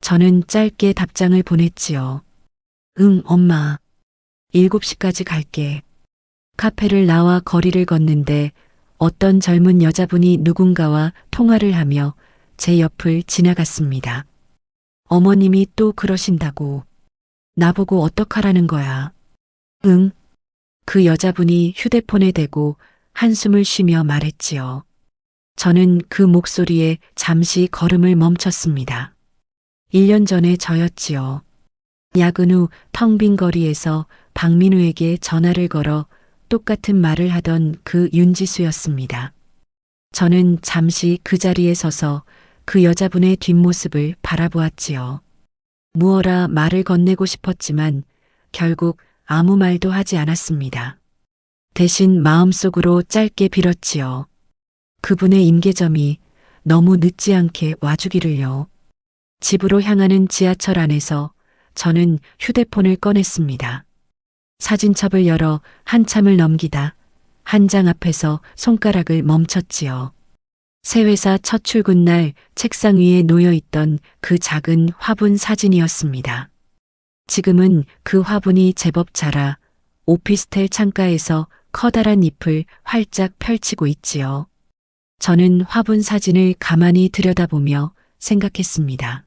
저는 짧게 답장을 보냈지요. 응, 엄마. 7시까지 갈게. 카페를 나와 거리를 걷는데 어떤 젊은 여자분이 누군가와 통화를 하며 제 옆을 지나갔습니다. 어머님이 또 그러신다고. 나보고 어떡하라는 거야. 응. 그 여자분이 휴대폰에 대고 한숨을 쉬며 말했지요. 저는 그 목소리에 잠시 걸음을 멈췄습니다. 1년 전에 저였지요. 야근 후 텅 빈 거리에서 박민우에게 전화를 걸어 똑같은 말을 하던 그 윤지수였습니다. 저는 잠시 그 자리에 서서 그 여자분의 뒷모습을 바라보았지요. 무어라 말을 건네고 싶었지만 결국 아무 말도 하지 않았습니다. 대신 마음속으로 짧게 빌었지요. 그분의 임계점이 너무 늦지 않게 와주기를요. 집으로 향하는 지하철 안에서 저는 휴대폰을 꺼냈습니다. 사진첩을 열어 한참을 넘기다 한 장 앞에서 손가락을 멈췄지요. 새 회사 첫 출근 날 책상 위에 놓여 있던 그 작은 화분 사진이었습니다. 지금은 그 화분이 제법 자라 오피스텔 창가에서 커다란 잎을 활짝 펼치고 있지요. 저는 화분 사진을 가만히 들여다보며 생각했습니다.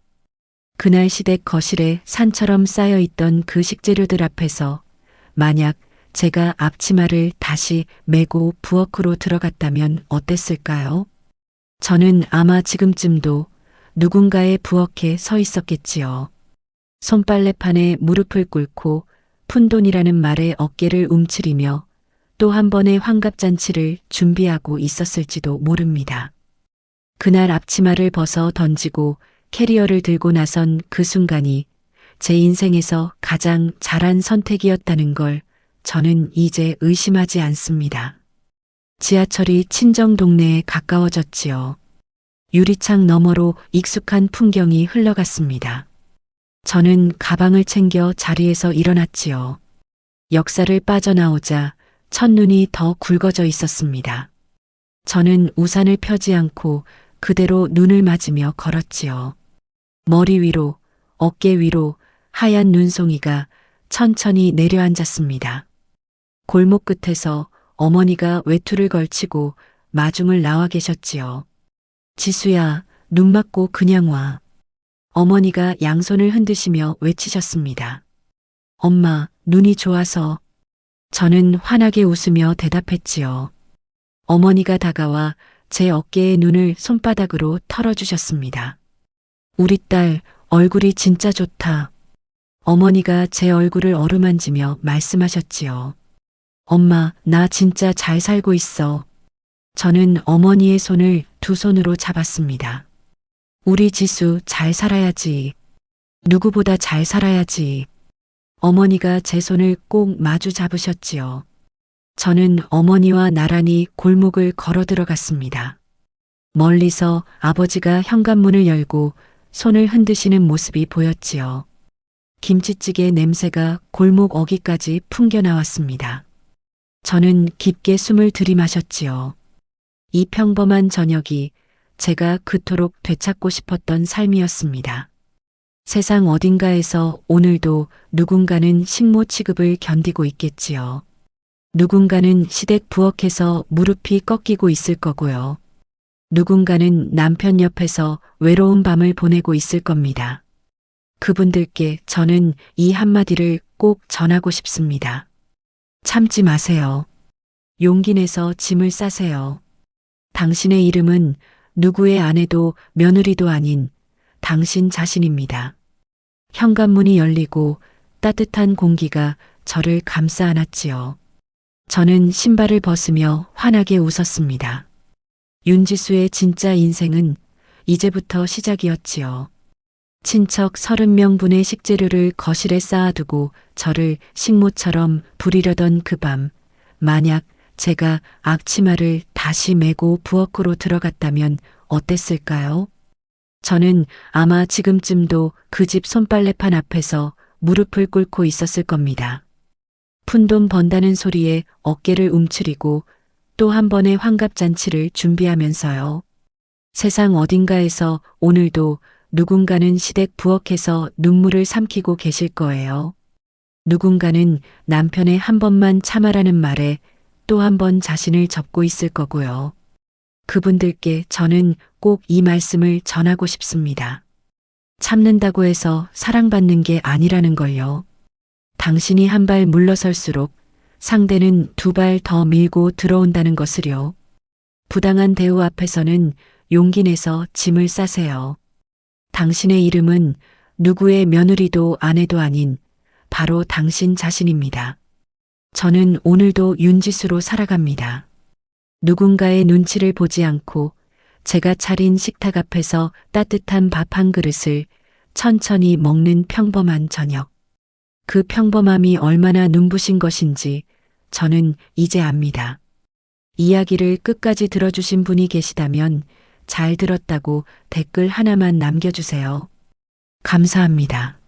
그날 시댁 거실에 산처럼 쌓여있던 그 식재료들 앞에서 만약 제가 앞치마를 다시 메고 부엌으로 들어갔다면 어땠을까요? 저는 아마 지금쯤도 누군가의 부엌에 서 있었겠지요. 손빨래판에 무릎을 꿇고 푼돈이라는 말에 어깨를 움츠리며 또 한 번의 환갑잔치를 준비하고 있었을지도 모릅니다. 그날 앞치마를 벗어 던지고 캐리어를 들고 나선 그 순간이 제 인생에서 가장 잘한 선택이었다는 걸 저는 이제 의심하지 않습니다. 지하철이 친정 동네에 가까워졌지요. 유리창 너머로 익숙한 풍경이 흘러갔습니다. 저는 가방을 챙겨 자리에서 일어났지요. 역사를 빠져나오자 첫눈이 더 굵어져 있었습니다. 저는 우산을 펴지 않고 그대로 눈을 맞으며 걸었지요. 머리 위로, 어깨 위로 하얀 눈송이가 천천히 내려앉았습니다. 골목 끝에서 어머니가 외투를 걸치고 마중을 나와 계셨지요. 지수야, 눈 맞고 그냥 와. 어머니가 양손을 흔드시며 외치셨습니다. 엄마, 눈이 좋아서. 저는 환하게 웃으며 대답했지요. 어머니가 다가와 제 어깨에 눈을 손바닥으로 털어주셨습니다. 우리 딸 얼굴이 진짜 좋다. 어머니가 제 얼굴을 어루만지며 말씀하셨지요. 엄마, 나 진짜 잘 살고 있어. 저는 어머니의 손을 두 손으로 잡았습니다. 우리 지수 잘 살아야지. 누구보다 잘 살아야지. 어머니가 제 손을 꼭 마주 잡으셨지요. 저는 어머니와 나란히 골목을 걸어 들어갔습니다. 멀리서 아버지가 현관문을 열고 손을 흔드시는 모습이 보였지요. 김치찌개 냄새가 골목 어귀까지 풍겨나왔습니다. 저는 깊게 숨을 들이마셨지요. 이 평범한 저녁이 제가 그토록 되찾고 싶었던 삶이었습니다. 세상 어딘가에서 오늘도 누군가는 식모 취급을 견디고 있겠지요. 누군가는 시댁 부엌에서 무릎이 꺾이고 있을 거고요. 누군가는 남편 옆에서 외로운 밤을 보내고 있을 겁니다. 그분들께 저는 이 한마디를 꼭 전하고 싶습니다. 참지 마세요. 용기 내서 짐을 싸세요. 당신의 이름은 누구의 아내도 며느리도 아닌 당신 자신입니다. 현관문이 열리고 따뜻한 공기가 저를 감싸 안았지요. 저는 신발을 벗으며 환하게 웃었습니다. 윤지수의 진짜 인생은 이제부터 시작이었지요. 친척 30명분의 식재료를 거실에 쌓아두고 저를 식모처럼 부리려던 그 밤, 만약 제가 앞치마를 다시 메고 부엌으로 들어갔다면 어땠을까요? 저는 아마 지금쯤도 그 집 손빨래판 앞에서 무릎을 꿇고 있었을 겁니다. 푼돈 번다는 소리에 어깨를 움츠리고 또 한 번의 환갑잔치를 준비하면서요. 세상 어딘가에서 오늘도 누군가는 시댁 부엌에서 눈물을 삼키고 계실 거예요. 누군가는 남편의 한 번만 참아라는 말에 또 한 번 자신을 접고 있을 거고요. 그분들께 저는 꼭 이 말씀을 전하고 싶습니다. 참는다고 해서 사랑받는 게 아니라는 걸요. 당신이 한 발 물러설수록 상대는 두 발 더 밀고 들어온다는 것을요. 부당한 대우 앞에서는 용기 내서 짐을 싸세요. 당신의 이름은 누구의 며느리도 아내도 아닌 바로 당신 자신입니다. 저는 오늘도 윤지수로 살아갑니다. 누군가의 눈치를 보지 않고 제가 차린 식탁 앞에서 따뜻한 밥 한 그릇을 천천히 먹는 평범한 저녁. 그 평범함이 얼마나 눈부신 것인지 저는 이제 압니다. 이야기를 끝까지 들어주신 분이 계시다면 잘 들었다고 댓글 하나만 남겨주세요. 감사합니다.